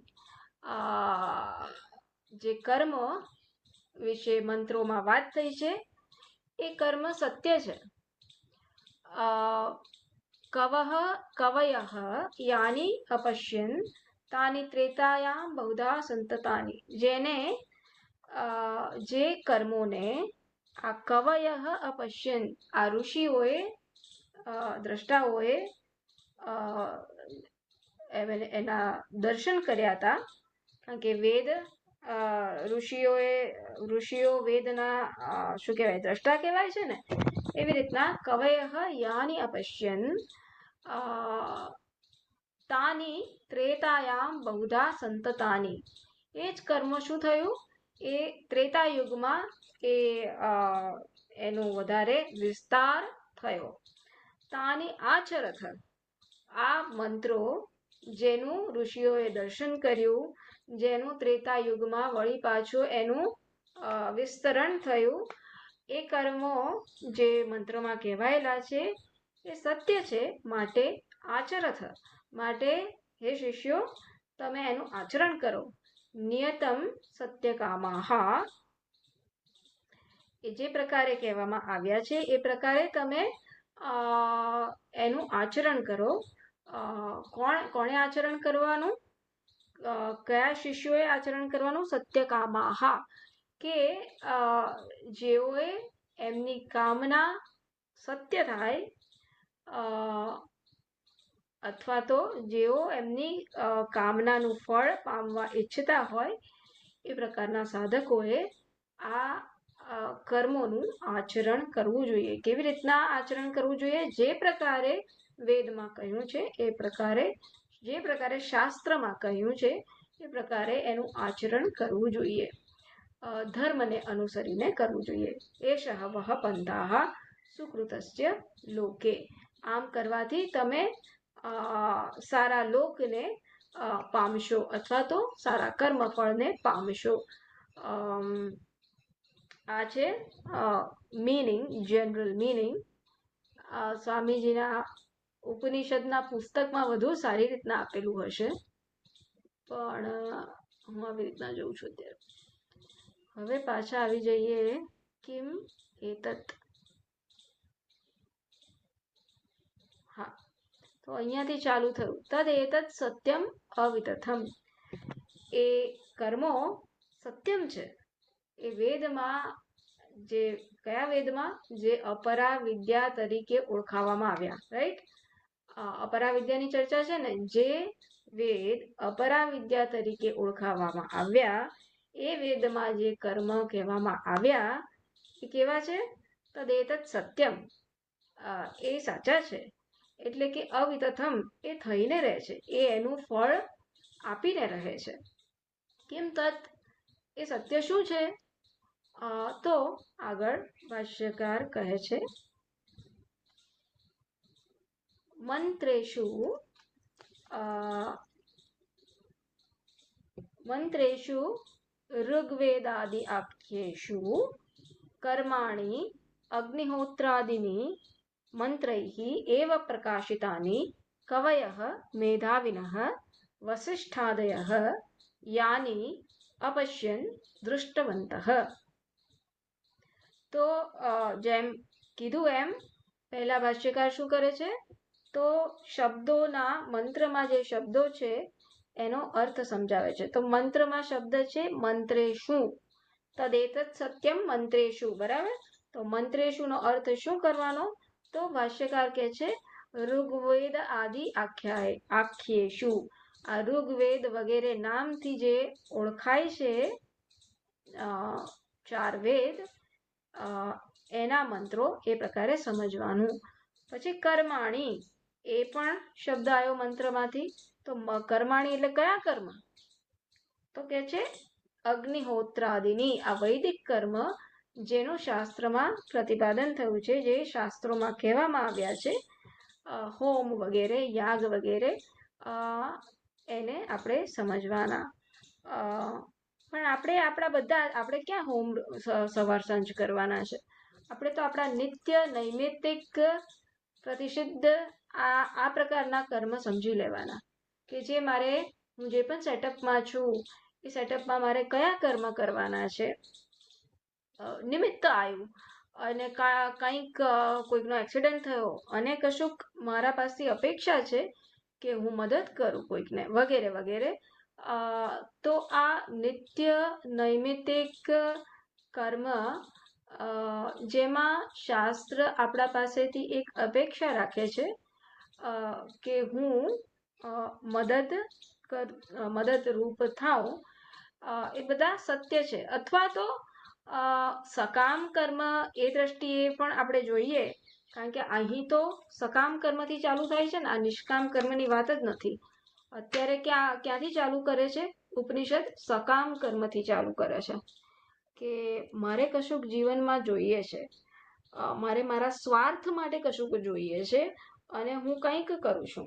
જે કર્મ વિશે મંત્રોમાં વાત થઈ છે એ કર્મ સત્ય છે. કવયઃ યાની અપશ્યન તાની ત્રેતાયામ બહુધા સંતતાની. જે કર્મોને આ કવયઃ અપશ્યન, આ ઋષિઓએ દ્રષ્ટાઓએ એના દર્શન કર્યા હતા. કારણ કે ઋષિઓ વેદના શું કહેવાય, દ્રષ્ટા કહેવાય છે ને. એવી રીતના કવયઃ યાની અપશ્યન તાની ત્રેતાયામ બહુધા સંતતાની. એ જ કર્મ શું થયું? એ ત્રેતા યુગમાં એનો વધારે વિસ્તાર થયો. તાની આચરથ. આ મંત્રો જેનું ઋષિઓએ દર્શન કર્યું, જેનું ત્રેતા યુગમાં વળી પાછું એનું વિસ્તરણ થયું, એ કર્મો જે મંત્રમાં કહેવાયેલા છે એ સત્ય છે. માટે આચરથ, માટે હે શિષ્યો તમે એનું આચરણ કરો. નિયતમ સત્યકામાઃ, એ જે પ્રકારે કહેવામાં આવ્યા છે એ પ્રકારે તમે એનું આચરણ કરો. કોણે આચરણ કરવાનું? કયા શિષ્યોએ આચરણ કરવાનું? સત્યકામાઃ, કે જેઓએ એમની કામના સત્ય થાય, અથવા તો જેઓ એમની કામનાનું ફળ પામવા ઈચ્છતા હોય, એ પ્રકારના સાધકોએ આ કર્મોનું આચરણ કરવું જોઈએ. કેવી રીતના આચરણ કરવું જોઈએ? જે પ્રકારે વેદમાં કહ્યું છે એ પ્રકારે, જે પ્રકારે શાસ્ત્રમાં કહ્યું છે એ પ્રકારે એનું આચરણ કરવું જોઈએ. ધર્મને અનુસરીને કરવું જોઈએ. એષઃ વઃ પંથાઃ સુકૃતસ્ય લોકે. આમ કરવાથી તમે સારા લોકને પામશો, અથવા તો સારા કર્મફળને પામશો. આ છે મીનિંગ, જનરલ મીનિંગ. સ્વામીજીના ઉપનિષદના પુસ્તકમાં વધુ સારી રીતના આપેલું હશે, પણ હું આવી રીતના જોઉં છું અત્યારે. હવે પાછા આવી જઈએ. કિમ એતત. હા, તો અહીંયાથી ચાલુ થયું. તદ એતત સત્યમ અવિતથમ. એ કર્મો સત્યમ છે. એ વેદમાં, જે કયા વેદમાં? જે અપરા વિદ્યા તરીકે ઓળખાવામાં આવ્યા. રાઈટ? અપરા વિદ્યાની ચર્ચા છે ને, જે વેદ અપરા વિદ્યા તરીકે ઓળખાવવામાં આવ્યા એ વેદમાં જે કર્મ કહેવામાં આવ્યા એ કેવા છે? તદેતત સત્યમ, એ સાચા છે. એટલે કે અવિતથમ, એ થઈને રહે છે, એ એનું ફળ આપીને રહે છે. કેમ તત, એ સત્ય શું છે? તો આગળ ભાષ્યકાર કહે છે, મંત્રેષુ ઋગ્વેદાદિ આખ્યેષુ કર્માણि અગ્નિહોત્રાદિની મંત્રૈઃ એવ પ્રકાશિતાनि કવયઃ મેધાવિનઃ વસિષ્ઠાદયઃ યાની અપશ્યન દૃષ્ટવંતઃ. તો જેમ કીધું એમ પહેલા ભાષ્યકાર શું કરે છે? તો શબ્દોના, મંત્રમાં જે શબ્દો છે એનો અર્થ સમજાવે છે. તો મંત્રમાં શબ્દ છે મંત્રેષુ, તદેતત સત્યમ મંત્રેષુ, બરાબર? તો મંત્રેષુનો અર્થ શું કરવાનો? તો ભાષ્યકાર કહે છે ઋગ્વેદ આદિ આખ્યેષુ, આ ઋગ્વેદ વગેરે નામથી જે ઓળખાય છે 4 વેદ, એના મંત્રો એ પ્રકારે સમજવાનું. પછી કર્માણી, એ પણ શબ્દ આવ્યો મંત્રમાંથી. તો કર્માણી એટલે કયા કર્મ? તો કે છે અગ્નિહોત્રાદિની, આ વૈદિક કર્મ જેનું શાસ્ત્રમાં પ્રતિપાદન થયું છે, જે શાસ્ત્રોમાં કહેવામાં આવ્યા છે, હોમ વગેરે, યાગ વગેરે, એને આપણે સમજવાના. પણ આપણે ક્યાં હોમ સવાર સાંજ કરવાના છે? આપણે તો આપણા નિત્ય નૈમિત્તિક પ્રતિષિદ્ધ આ પ્રકારના કર્મ સમજી લેવાના, કે જે મારે, હું જે પણ સેટઅપમાં છું એ સેટઅપમાં મારે કયા કર્મ કરવાના છે. નિમિત્ત આવ્યું અને કંઈક કોઈકનો એક્સિડન્ટ થયો અને કશુંક મારા પાસેથી અપેક્ષા છે કે હું મદદ કરું કોઈકને, વગેરે વગેરે. તો આ નિત્ય નૈમિત્તિક કર્મ જેમાં શાસ્ત્ર આપણા પાસેથી એક અપેક્ષા રાખે છે કે હું મદદરૂપ થાઉં, એ બધા સત્ય છે. અથવા તો સકામ કર્મ એ દ્રષ્ટિએ પણ આપણે જોઈએ, કારણ કે અહીં તો સકામ કર્મથી ચાલુ થાય છે ને, આ નિષ્કામ કર્મની વાત જ નથી. અત્યારે ક્યાંથી ચાલુ કરે છે ઉપનિષદ? સકામ કર્મથી ચાલુ કરે છે, કે મારે કશુંક જીવનમાં જોઈએ છે, મારે મારા સ્વાર્થ માટે કશુંક જોઈએ છે અને હું કંઈક કરું છું.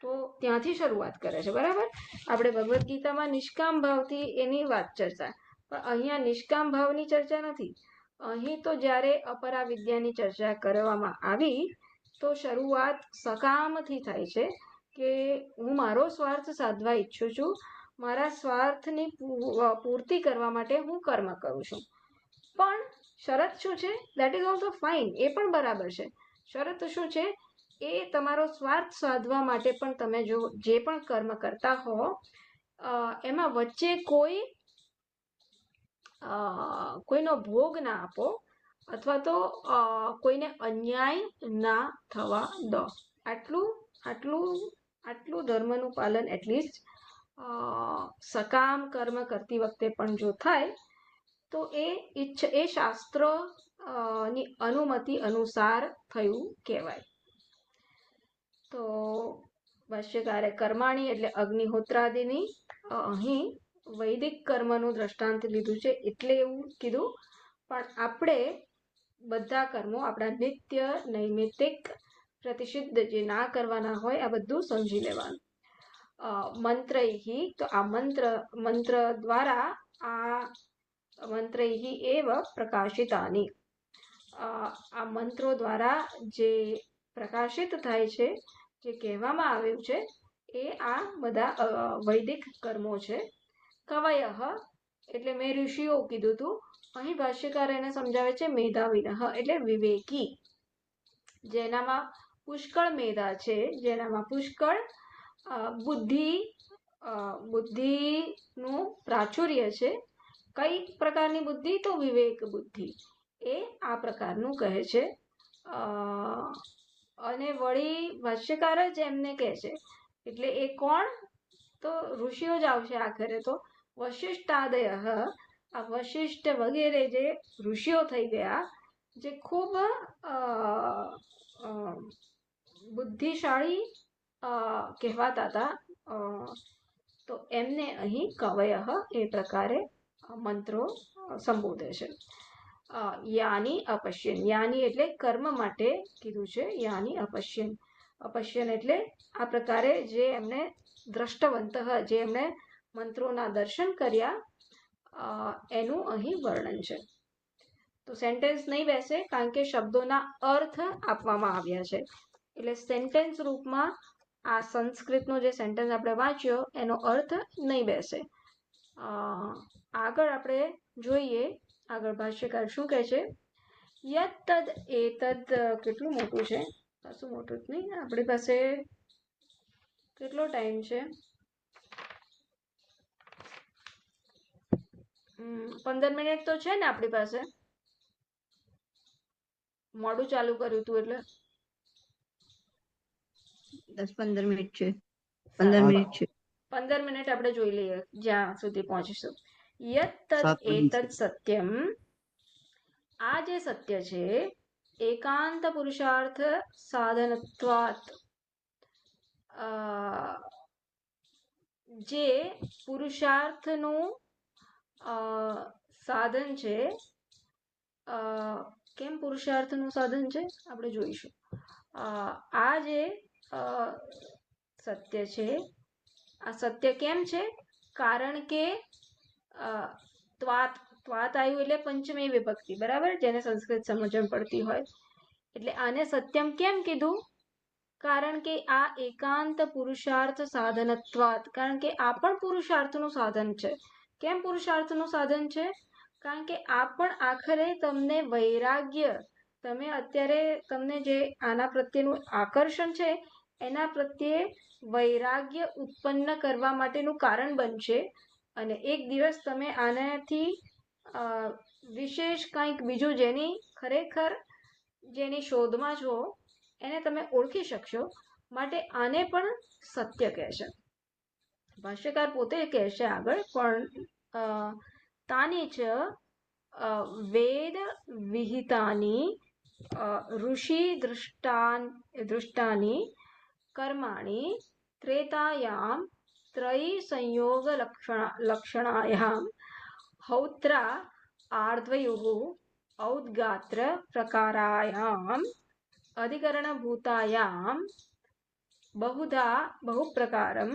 તો ત્યાંથી શરૂઆત કરે છે, બરાબર? આપણે ભગવદ્ ગીતામાં નિષ્કામ ભાવથી એની વાત ચર્ચા, પણ અહીંયા નિષ્કામ ભાવની ચર્ચા નથી. અહીં તો જ્યારે અપરા વિદ્યાની ચર્ચા કરવામાં આવી તો શરૂઆત સકામથી થાય છે, કે હું મારો સ્વાર્થ સાધવા ઈચ્છું છું, મારા સ્વાર્થની પૂર્તિ કરવા માટે હું કર્મ કરું છું. પણ શરત શું છે? દેટ ઇઝ ઓલ્સો ફાઇન, એ પણ બરાબર છે. શરત શું છે? એ તમારો સ્વાર્થ સાધવા માટે પણ તમે જો જે પણ કર્મ કરતા હો, એમાં વચ્ચે કોઈનો ભોગ ના આપો, અથવા તો કોઈને અન્યાય ના થવા દો. આટલું ધર્મનું પાલન એટલીસ્ટ સકામ કર્મ કરતી વખતે પણ જો થાય તો એ શાસ્ત્રો ની અનુમતિ અનુસાર થયું કહેવાય. તો ભાષ્યકારે કર્માણી એટલે અગ્નિહોત્રાદિની, અહીં વૈદિક કર્મનું દ્રષ્ટાંત લીધું છે એટલે એવું કીધું. પણ આપણે બધા કર્મો આપણા નિત્ય નૈમિત્તિક પ્રતિષિદ્ધ જે ના કરવાના હોય, આ બધું સમજી લેવાનું. મંત્રૈહી, તો આ મંત્ર દ્વારા, આ મંત્રૈહી એવ પ્રકાશિતાની, આ મંત્રો દ્વારા જે પ્રકાશિત થાય છે, જે કહેવામાં આવ્યું છે, એ આ બધા વૈદિક કર્મો છે. કવયઃ એટલે મેં ઋષિઓ કીધું હતું, અહીં ભાષ્યકાર એને સમજાવે છે મેધાવિનઃ એટલે વિવેકી, જેનામાં પુષ્કળ મેધા છે, જેનામાં પુષ્કળ બુદ્ધિનું પ્રાચુર્ય છે. કઈ પ્રકારની બુદ્ધિ? તો વિવેક બુદ્ધિ, એ આ પ્રકારનું કહે છે. અને વળી ભાષ્યકાર જ એમને કહે છે, એટલે એ કોણ? તો ઋષિઓ જ આવશે આખરે. તો વશિષ્ઠાદય, આ વશિષ્ઠ વગેરે જે ઋષિઓ થઈ ગયા, જે ખૂબ બુદ્ધિશાળી કહેવાતા હતા, તો એમને અહીં કવય એ પ્રકારે મંત્રો સંબોધે છે. યાની અપશ્યન, યાની એટલે કર્મ માટે કીધું છે. યાની અપશ્યન, અપશ્યન એટલે આ પ્રકારે જે એમને દ્રષ્ટવંત, જે એમને મંત્રોના દર્શન કર્યા, એનું અહીં વર્ણન છે. તો સેન્ટેન્સ નહીં બેસે કારણ કે શબ્દોના અર્થ આપવામાં આવ્યા છે, એટલે સેન્ટેન્સ રૂપમાં આ સંસ્કૃતનો જે સેન્ટેન્સ આપણે વાંચ્યો એનો અર્થ નહીં બેસે. આગળ આપણે જોઈએ, આગળ ભાષ્યકાર શું કહે છે. યત તદ એતદ, કેટલું મોટું છે, કશું મોટું જ નહીં. આપણી પાસે કેટલો ટાઈમ છે? 15 મિનિટ તો છે ને આપણી પાસે. મોડું ચાલુ કર્યું હતું એટલે 10-15 મિનિટ છે. 15 મિનિટ છે. 15 મિનિટ આપણે જોઈ લઈએ જ્યાં સુધી પહોંચીશું. યત તદ એતદ સત્યમ, આ જે સત્ય છે એકાંત પુરુષાર્થ સાધનત્વાત, જે પુરુષાર્થનું સાધન છે. કેમ પુરુષાર્થનું સાધન છે આપણે જોઈશું. આ જે સત્ય છે, આ સત્ય કેમ છે? કારણ કે ત્વાત, ત્વાત આવ્યું એટલે પંચમી વિભક્તિ, બરાબર, જેને સંસ્કૃત સમજણ પડતી હોય. એટલે આને સત્યમ કેમ કીધું? કારણ કે આ એકાંત પુરુષાર્થ સાધનત્વાત, કારણ કે આ પણ પુરુષાર્થનું સાધન છે. કેમ પુરુષાર્થનું સાધન છે? કારણ કે આ પણ આખરે તમને વૈરાગ્ય, તમે અત્યારે તમને જે આના પ્રત્યેનું આકર્ષણ છે એના પ્રત્યે વૈરાગ્ય ઉત્પન્ન કરવા માટેનું કારણ બનશે. અને એક દિવસ તમે આનાથી વિશેષ કંઈક બીજું, જેની ખરેખર જેની શોધમાં છો એને તમે ઓળખી શકશો. માટે આને પણ સત્ય કહે છે. ભાષ્યકાર પોતે કહેશે આગળ, પણ તાની ચ વેદ વિહિતાની ઋષિ દૃષ્ટાની કર્માણી ત્રેતાયામ ત્રયી સંયોગ લક્ષણાયામ હૌત્રા આર્ધ્વયુઃ ઔદ્ગાત્ર પ્રકારાયામ અધિકરણભૂતાયામ બહુધા બહુપ્રકારમ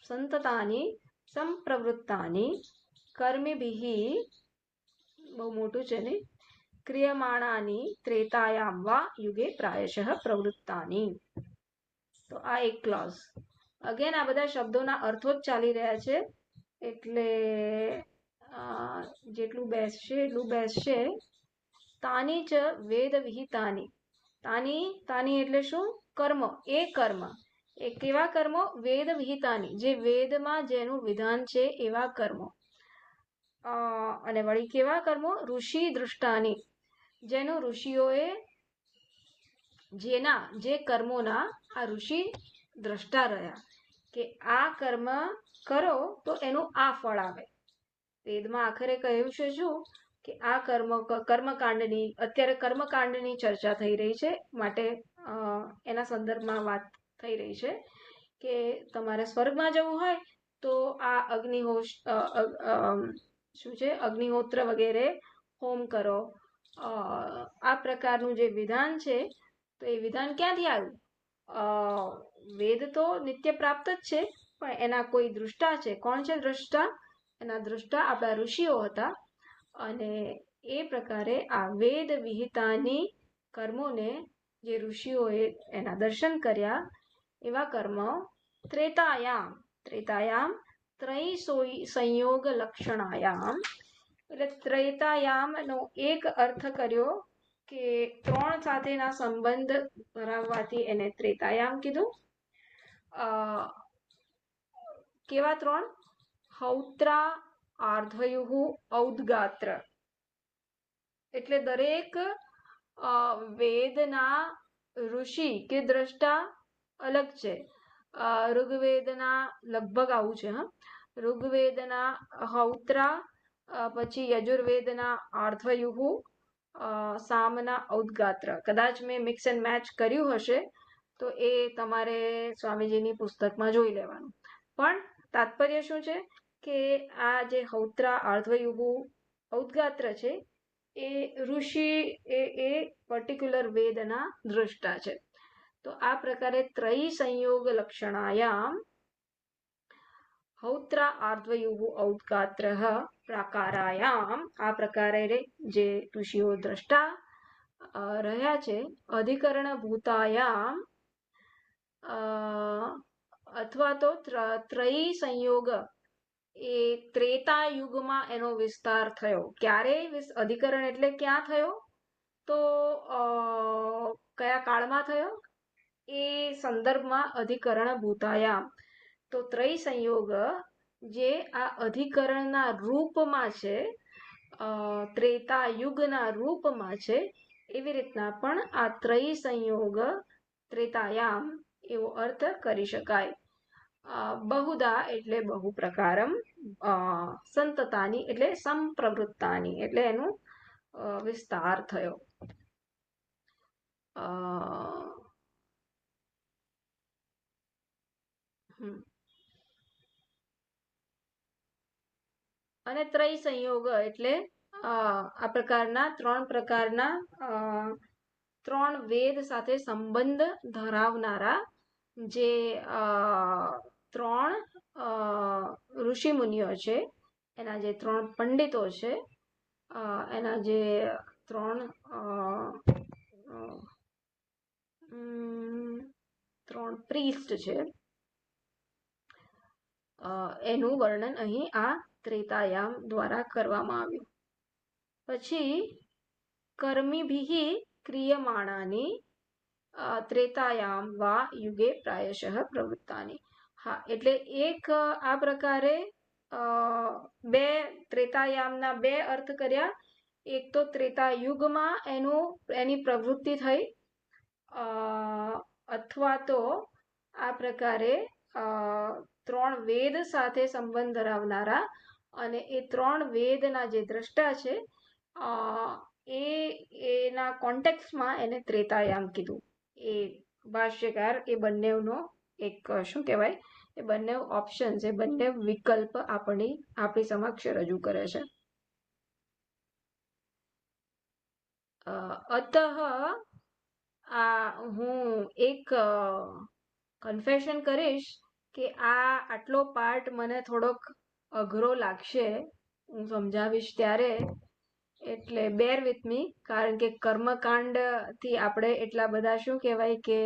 સંતતાની સંપ્રવૃત્તાની કર્મિભિઃ, બહુ મોટું છે ને, ક્રિયમાણાની ત્રેતાયામ વા યુગે પ્રાયશઃ પ્રવૃત્તાની. તો આ એક ક્લોઝ. અગેન આ બધા શબ્દોના અર્થો જ ચાલી રહ્યા છે, એટલે જેટલું બેસશે એટલું બેસશે. તાની ચ વેદ વિહિતાની, તાની, તાની એટલે શું? કર્મ. એ કર્મ, એ કેવા કર્મો? વેદ વિહિતાની, જે વેદમાં જેનું વિધાન છે એવા કર્મો. અને વળી કેવા કર્મો? ઋષિ દૃષ્ટાની, જેનું ઋષિઓએ, જેના, જે કર્મોના આ ઋષિ દ્રષ્ટા રહ્યા કે આ કર્મ કરો તો એનું આ ફળ આવે. વેદમાં આખરે કહ્યું છે શું? કે આ કર્મકાંડની, અત્યારે કર્મકાંડની ચર્ચા થઈ રહી છે, માટે એના સંદર્ભમાં વાત થઈ રહી છે કે તમારે સ્વર્ગમાં જવું હોય તો આ શું છે, અગ્નિહોત્ર વગેરે હોમ કરો. આ પ્રકારનું જે વિધાન છે, તો એ વિધાન ક્યાંથી આવ્યું? વેદ તો નિત્ય પ્રાપ્ત જ છે, પણ એના કોઈ દૃષ્ટા છે. કોણ છે દ્રષ્ટા? એના દૃષ્ટા આપણા ઋષિઓ હતા. અને એ પ્રકારે આ વેદ વિહિતાની કર્મોને જે ઋષિઓએ એના દર્શન કર્યા એવા કર્મ ત્રેતાયામ, ત્રેતાયામ ત્રયી સંયોગ લક્ષણાયામ, એટલે ત્રેતાયામનો એક અર્થ કર્યો કે 3 સાથેના સંબંધ ધરાવવાથી એને ત્રેતાયામ કીધું. કેવા 3? હૌત્રા આર્ધ્વયુઃ ઔદ્ગાત્ર, એટલે દરેક વેદના ઋષિ કે દ્રષ્ટા અલગ છે. ઋગ્વેદના લગભગ આવું છે. હા, ઋગ્વેદના હૌત્રા, પછી યજુર્વેદના આર્ધ્વયુહુ, સામના ઔદગાત્ર. કદાચ મેં મિક્સ એન્ડ મેચ કર્યું હશે તો એ તમારે સ્વામીજીની પુસ્તકમાં જોઈ લેવાનું. પણ તાત્પર્ય શું છે કે આ જે હૌત્રા, આર્ધ્વયુહુ, ઔદગાત્ર છે એ ઋષિ એ પર્ટિક્યુલર વેદના દ્રષ્ટા છે. તો આ પ્રકારે ત્રયી સંયોગ લક્ષણાયામ હૌત્રા, આર્ધ્વયુહુ, ઔદગાત્ર પ્રાકારાયામ, આ પ્રકારે જે ઋષિઓ દ્રષ્ટા રહ્યા છે, અધિકરણ ભૂતાયામ અથવા તો ત્રયી સંયોગ એ ત્રેતા યુગમાં એનો વિસ્તાર થયો. ક્યારે અધિકરણ એટલે ક્યાં થયો? તો કયા કાળમાં થયો? એ સંદર્ભમાં અધિકરણ ભૂતાયામ. તો ત્રય સંયોગ જે આ અધિકરણના રૂપમાં છે, ત્રેતા યુગના રૂપમાં છે, એવી રીતના પણ આ ત્રય સંયોગ ત્રેતાયામ એવો અર્થ કરી શકાય. બહુદા એટલે બહુ પ્રકારમ, સંતતાની એટલે સંપ્રવૃત્તાની એટલે એનો વિસ્તાર થયો. અને ત્રય સંયોગ એટલે આ પ્રકારના ત્રણ વેદ સાથે સંબંધ ધરાવનારા જે ત્રણ ઋષિ મુનિઓ છે, એના જે ત્રણ પંડિતો છે, એના જે ત્રણ પ્રીસ્ટ છે, એનું વર્ણન અહીં આ ત્રેતાયામ દ્વારા કરવામાં આવ્યું. પછી કર્મીભિઃ ક્રિયમાણાની ત્રેતાયામ વા યુગે પ્રાયશઃ પ્રવૃત્તાની. હા, એટલે એક આ પ્રકારે બે ત્રેતાયામના બે અર્થ કર્યા. એક તો ત્રેતા યુગમાં એની પ્રવૃત્તિ થઈ, અથવા તો આ પ્રકારે ત્રણ વેદ સાથે સંબંધ ધરાવનારા અને એ ત્રણ વેદના જે દ્રષ્ટા છે એના કોન્ટેક્સમાં એને ત્રેતાયામ કીધું. એ ભાષ્યકાર એ બંનેનો એક શું કહેવાય, એ બંને ઓપ્શન છે, બંને વિકલ્પ આપણી સમક્ષ રજૂ કરે છે. અતઃ હું એક કન્ફેશન કરીશ કે આટલો પાર્ટ મને થોડોક અઘરો લાગશે હું સમજાવીશ ત્યારે, એટલે બેર વિથ મી. કારણ કે કર્મકાંડ થી આપણે એટલા બધા શું કહેવાય કે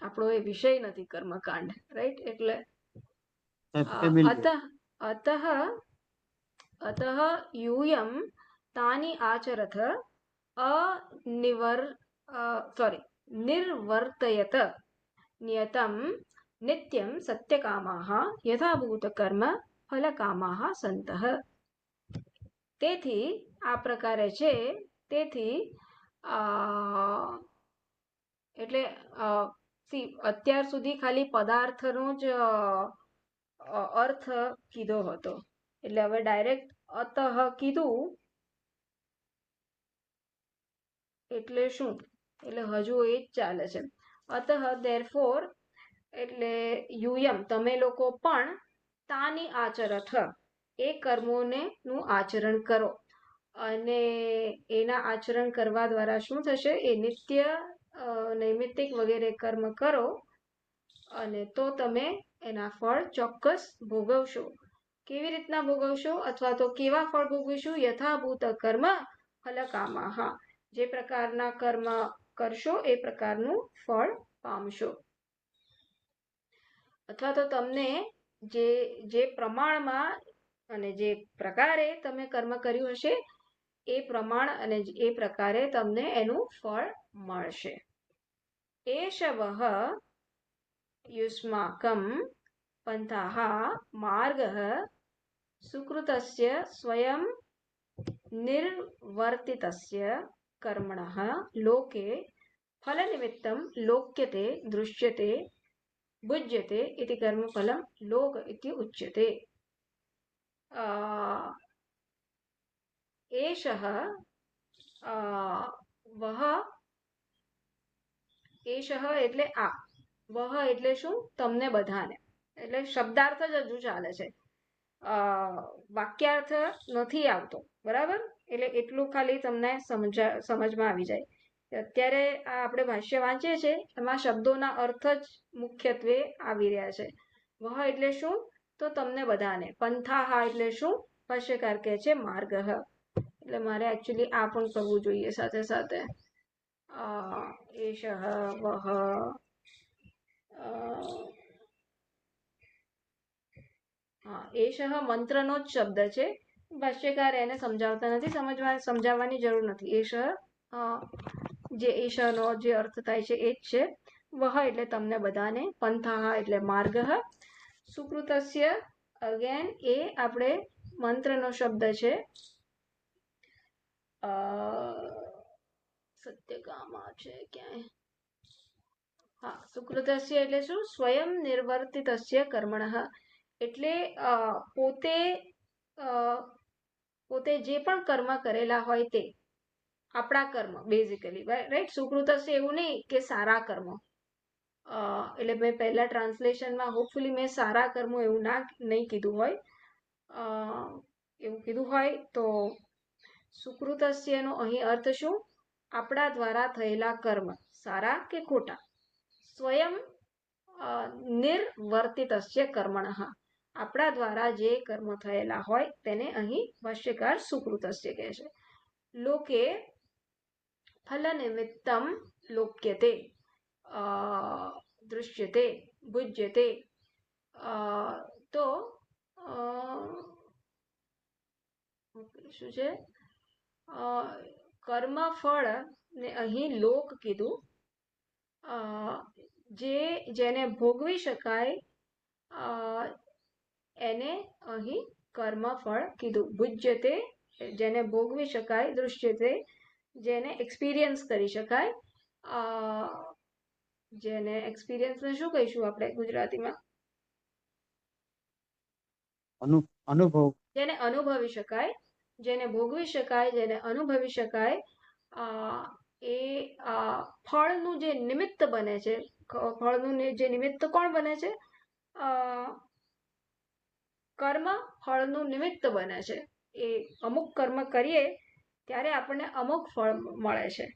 આપણો એ વિષય નથી કર્મકાંડ, રાઈટ? એટલે અતઃ यूयं तानि आचरथ निर्वर्तयत नियतं नित्यं सत्यकामाः यथाभूतकर्म फलकामाः सन्तः. તેથી આ પ્રકારે છે. તેથી એટલે અત્યાર સુધી ખાલી પદાર્થનો જ અર્થ કીધો હતો, એટલે હવે ડાયરેક્ટ અતઃ કીધું એટલે શું, એટલે હજુ એ જ ચાલે છે. અતઃ ધેરફોર એટલે યુયમ તમે લોકો પણ તાની આચરથ એ કર્મોને નું આચરણ કરો, અને એના આચરણ કરવા દ્વારા શું થશે, એ નિત્ય નૈમિત્તિક વગેરે કર્મ કરો અને તો તમે એના ફળ ચોક્કસ ભોગવશો. કેવી રીતના ભોગવશો અથવા તો કેવા ફળ ભોગવીશું? યથાભૂત કર્મ ફલકામાહ, જે પ્રકારના કર્મ કરશો એ પ્રકારનું ફળ પામશો. અથવા તો તમને જે પ્રમાણમાં અને જે પ્રકારે તમે કર્મ કર્યું હશે એ પ્રમાણ અને એ પ્રકારે તમને એનું ફળ મળશે. એષવઃ યુષ્માકં પંથાઃ માર્ગઃ સુકૃતસ્ય સ્વયં નિર્વર્તિતસ્ય કર્મણઃ લોકે फलनिमित्तं लोक्यते दृश्यते भुज्यते इति कर्मफलं लोक इति उच्यते। एषः वह એશહ એટલે આ, વહ એટલે શું? તમને બધાને. એટલે શબ્દાર્થ જ હજુ ચાલે છે, વાક્યાર્થ નથી આવતો, બરાબર? એટલે એટલું ખાલી તમને સમજમાં આવી જાય. અત્યારે આ આપણે ભાષ્ય વાંચીએ છીએ એમાં શબ્દોના અર્થ જ મુખ્યત્વે આવી રહ્યા છે. વહ એટલે શું? તો તમને બધાને. પંથાહા એટલે શું? ભાષ્યકાર કહે છે માર્ગ. એટલે મારે એકચ્યુઅલી આ પણ કરવું જોઈએ સાથે સાથે. એષઃ વહ એષઃ મંત્રનો જ શબ્દ છે, ભાષ્યકાર એને સમજાવતા નથી, સમજાવવાની જરૂર નથી. એષઃ જે એષનો જે અર્થ થાય છે એ જ છે. વહ એટલે તમને બધાને, પંથાહ એટલે માર્ગ, સુકૃતસ્ય અગેન એ આપણે મંત્રનો શબ્દ છે. સત્યકામા છે ક્યાંય? હા, સુકૃતસ્ય એટલે શું? સ્વયં નિર્વર્તિતસ્ય કર્મણઃ એટલે પોતે જે પણ કર્મ કરેલા હોય તે આપણા કર્મ બેઝિકલી, રાઈટ? સુકૃતસ્ય એવું નહીં કે સારા કર્મ. એટલે મેં પહેલા ટ્રાન્સલેશનમાં હોપફુલી મેં સારા કર્મો એવું નહીં કીધું હોય. એવું કીધું હોય તો સુકૃતસ્યનો અહીં અર્થ શું? આપણા દ્વારા થયેલા કર્મ, સારા કે ખોટા. સ્વયં નિર્વર્તિતસ્ય કર્મણઃ આપણા દ્વારા જે કર્મ થયેલા હોય તેને અહીં ભાષ્યકાર સુકૃતસ્ય કહે છે. લોકે ફલ નિમિત્તમ લોક્યતે દૃશ્યતે ભુજ્યતે. તો શું છે? કર્મફળ ને અહીં લોક કીધું. જેને ભોગવી શકાય એને અહીં કર્મફળ કીધું. ભુજ્યતે જેને ભોગવી શકાય, દૃશ્યતે જેને એક્સપિરિયન્સ કરી શકાય. જેને એક્સપિરિયન્સને શું કહીશું આપણે ગુજરાતીમાં? અનુભવ. જેને અનુભવી શકાય, જેને ભોગવી શકાય, જેને અનુભવી શકાય, એ ફળનું જે નિમિત્ત બને છે. ફળનું જે નિમિત્ત કોણ બને છે? કર્મ ફળનું નિમિત્ત બને છે. એ અમુક કર્મ કરીએ ત્યારે આપણને અમુક ફળ મળે છે.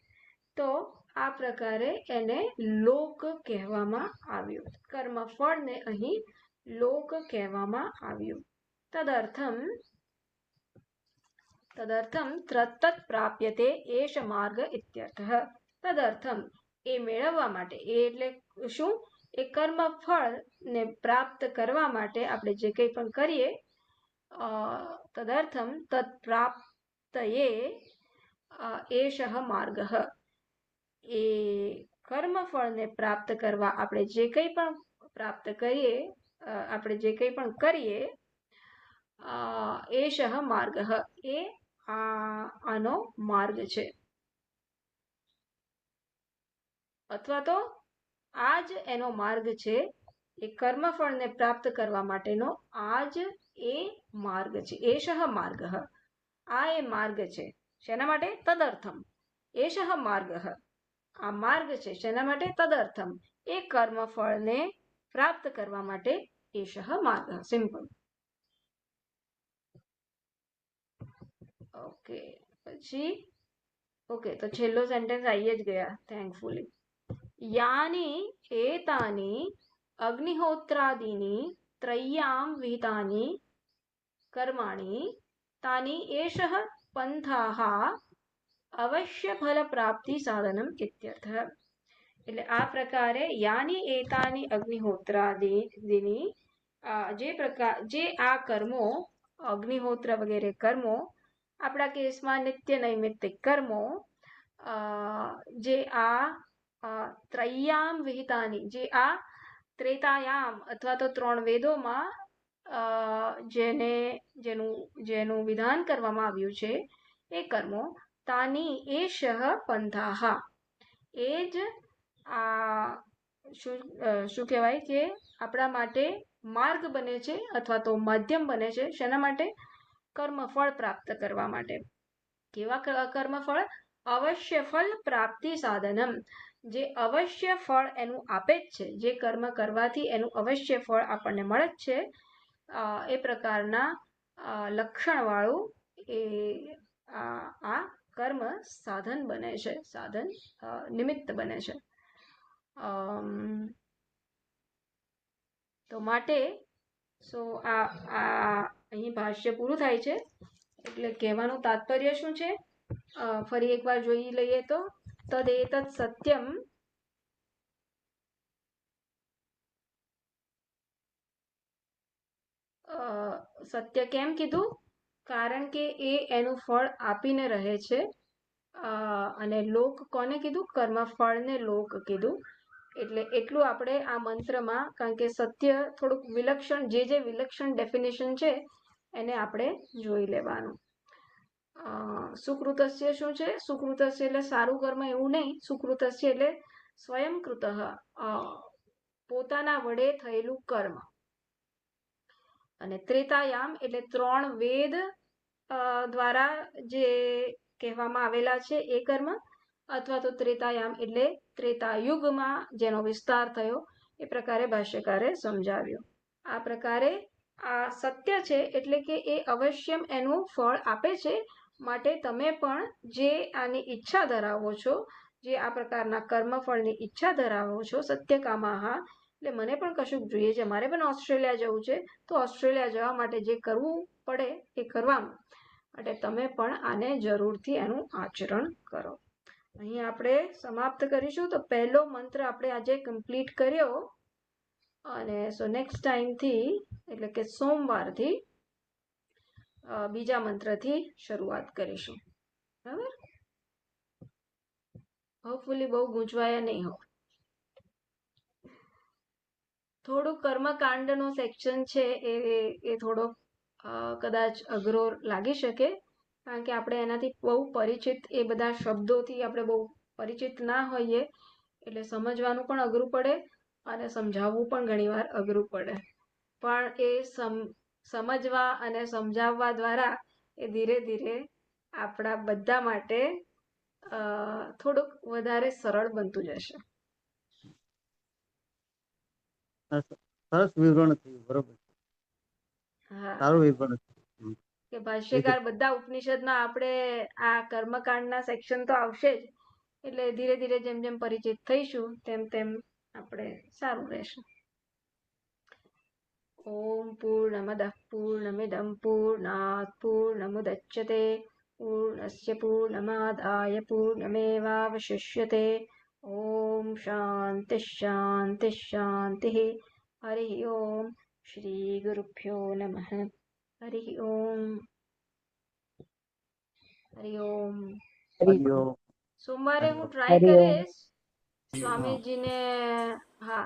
તો આ પ્રકારે એને લોક કહેવામાં આવ્યું. કર્મ ફળને અહીં લોક કહેવામાં આવ્યું. તદર્થમ તત્ પ્રાપ્યતે એષ માર્ગ ઇત્યર્થઃ. તદર્થમ એ મેળવવા માટે, એ એટલે શું? એ કર્મ ફળ ને પ્રાપ્ત કરવા માટે આપણે જે કંઈ પણ કરીએ, તદર્થમ તત્ પ્રાપ્તયે એષઃ માર્ગઃ. એ કર્મફળને પ્રાપ્ત કરવા આપણે જે કંઈ પણ પ્રાપ્ત કરીએ, આપણે જે કંઈ પણ કરીએ, એષઃ માર્ગઃ એ આનો માર્ગ છે, અથવા તો આ જ એનો માર્ગ છે. એ કર્મફળને પ્રાપ્ત કરવા માટેનો આ જ એ માર્ગ છે. એષઃ માર્ગ, આ એ માર્ગ છે. શેના માટે? તદર્થમ એષઃ માર્ગ, આ માર્ગ છે. શેના માટે? તદર્થમ એ કર્મફળને પ્રાપ્ત કરવા માટે. એષઃ માર્ગ. સિમ્પલ. ઓકે, પછી ઓકે, તો છેલ્લો સેન્ટેન્સ આવી જ ગયા થેન્કફુલી. યાની એતાની અગ્નિહોત્રાદીની ત્રય્યામ વિહિતાની કર્માણી તાની એષઃ પંથાઃ અવશ્ય ફલ પ્રાપ્તિ સાધનમ ઇત્યર્થઃ. એટલે આ પ્રકારે યાની એતાની અગ્નિહોત્રાદીની જે આ કર્મો, અગ્નિહોત્ર વગેરે કર્મો, આપણા કેસમાં નિત્ય નૈમિત્તિક કર્મો, જે આ ત્રય્યામ વિહિતાની, જે આ ત્રેતાયામ અથવા તો 3 વેદોમાં જેનું વિધાન કરવામાં આવ્યું છે એ કર્મો, તાની એષઃ પંથાઃ એ જ આ શું કહેવાય કે આપણા માટે માર્ગ બને છે અથવા તો માધ્યમ બને છે. શેના માટે? કર્મફળ પ્રાપ્ત કરવા માટે. કેવા કર્મફળ? અવશ્ય ફળ પ્રાપ્તિ સાધનમ. જે અવશ્ય ફળ એનું આપે જ છે, જે કર્મ કરવાથી એનું અવશ્ય ફળ આપણને મળે જ છે, એ પ્રકારના લક્ષણવાળું એ આ કર્મ સાધન બને છે, સાધન નિમિત્ત બને છે. તો માટે અહીં ભાષ્ય પૂરું થાય છે. એટલે કહેવાનું તાત્પર્ય શું છે? ફરી એકવાર જોઈ લઈએ તો તદેતત સત્યમ સત્ય કેમ કીધું? કારણ કે એ એનું ફળ આપીને રહે છે. અને લોક કોને કીધું? કર્મફળને લોક કીધું. એટલે એટલું આપણે આ મંત્રમાં, કારણ કે સત્ય થોડુંક વિલક્ષણ, જે વિલક્ષણ ડેફિનેશન છે એને આપણે જોઈ લેવાનું. સુકૃતસ્ય શું છે? સુકૃતસ્ય એટલે સારું કર્મ એવું નહીં. સુકૃતસ્ય એટલે સ્વયંકૃત, પોતાના વડે થયેલું કર્મ. અને ત્રેતાયામ એટલે 3 વેદ દ્વારા જે કહેવામાં આવેલા છે એ કર્મ, અથવા તો ત્રેતાયામ એટલે ત્રેતાયુગમાં જેનો વિસ્તાર થયો, એ પ્રકારે ભાષ્યકારે સમજાવ્યું. આ પ્રકારે આ સત્ય છે એટલે કે એ અવશ્યમ એનું ફળ આપે છે. માટે તમે પણ જે આની ઈચ્છા ધરાવો છો, જે આ પ્રકારના કર્મફળની ઈચ્છા ધરાવો છો, સત્યકામાહા, એટલે મને પણ કશુંક જોઈએ છે, મારે પણ ઓસ્ટ્રેલિયા જવું છે, તો ઓસ્ટ્રેલિયા જવા માટે જે કરવું પડે એ કરવાનું માટે તમે પણ આને જરૂરથી એનું આચરણ કરો. અહીં આપણે સમાપ્ત કરીશું. તો પહેલો મંત્ર આપણે આજે કમ્પ્લીટ કર્યો, અને નેક્સ્ટ ટાઈમથી એટલે કે સોમવારથી બીજા મંત્રથી શરૂઆત કરીશું. બરાબર? હોપફુલી બહુ ગૂંચવાયા નહીં હો. થોડું કર્મકાંડનો સેક્શન છે એ થોડો કદાચ અઘરો લાગી શકે, કારણ કે આપણે એનાથી બહુ પરિચિત, એ બધા શબ્દોથી આપણે બહુ પરિચિત ના હોઈએ, એટલે સમજવાનું પણ અઘરું પડે અને સમજાવવું પણ ઘણીવાર અઘરું પડે. પણ એ સમજવા અને સમજાવવા દ્વારા એ ધીરે ધીરે આપણા બધા માટે થોડુંક વધારે સરળ બનતું જશે. સરસ વિવરણ થયું. બરોબર. હા, સારું વિવરણ થયું. કે ભાષ્યકાર બધા ઉપનિષદના આપણે આ કર્મકાંડના સેક્શન તો આવશે જ, એટલે ધીરે ધીરે જેમ જેમ પરિચિત થઈશું તેમ તેમ આપણે સારું રહેશે. ઓમ પૂર્ણમદઃ પૂર્ણમિદં પૂર્ણાત પૂર્ણમુદચ્યતે પૂર્ણસ્ય પૂર્ણમાદાય પૂર્ણમેવાવશિષ્યતે. ઓમ શાંતિ શાંતિ શાંતિ. હરિ ઓમ. શ્રી ગુરુભ્યો નમઃ. હરિ ઓમ. હરિ ઓમ. હરિ ઓમ. સોમવારે હું ટ્રાય કરીશ સ્વામીજીને, હા,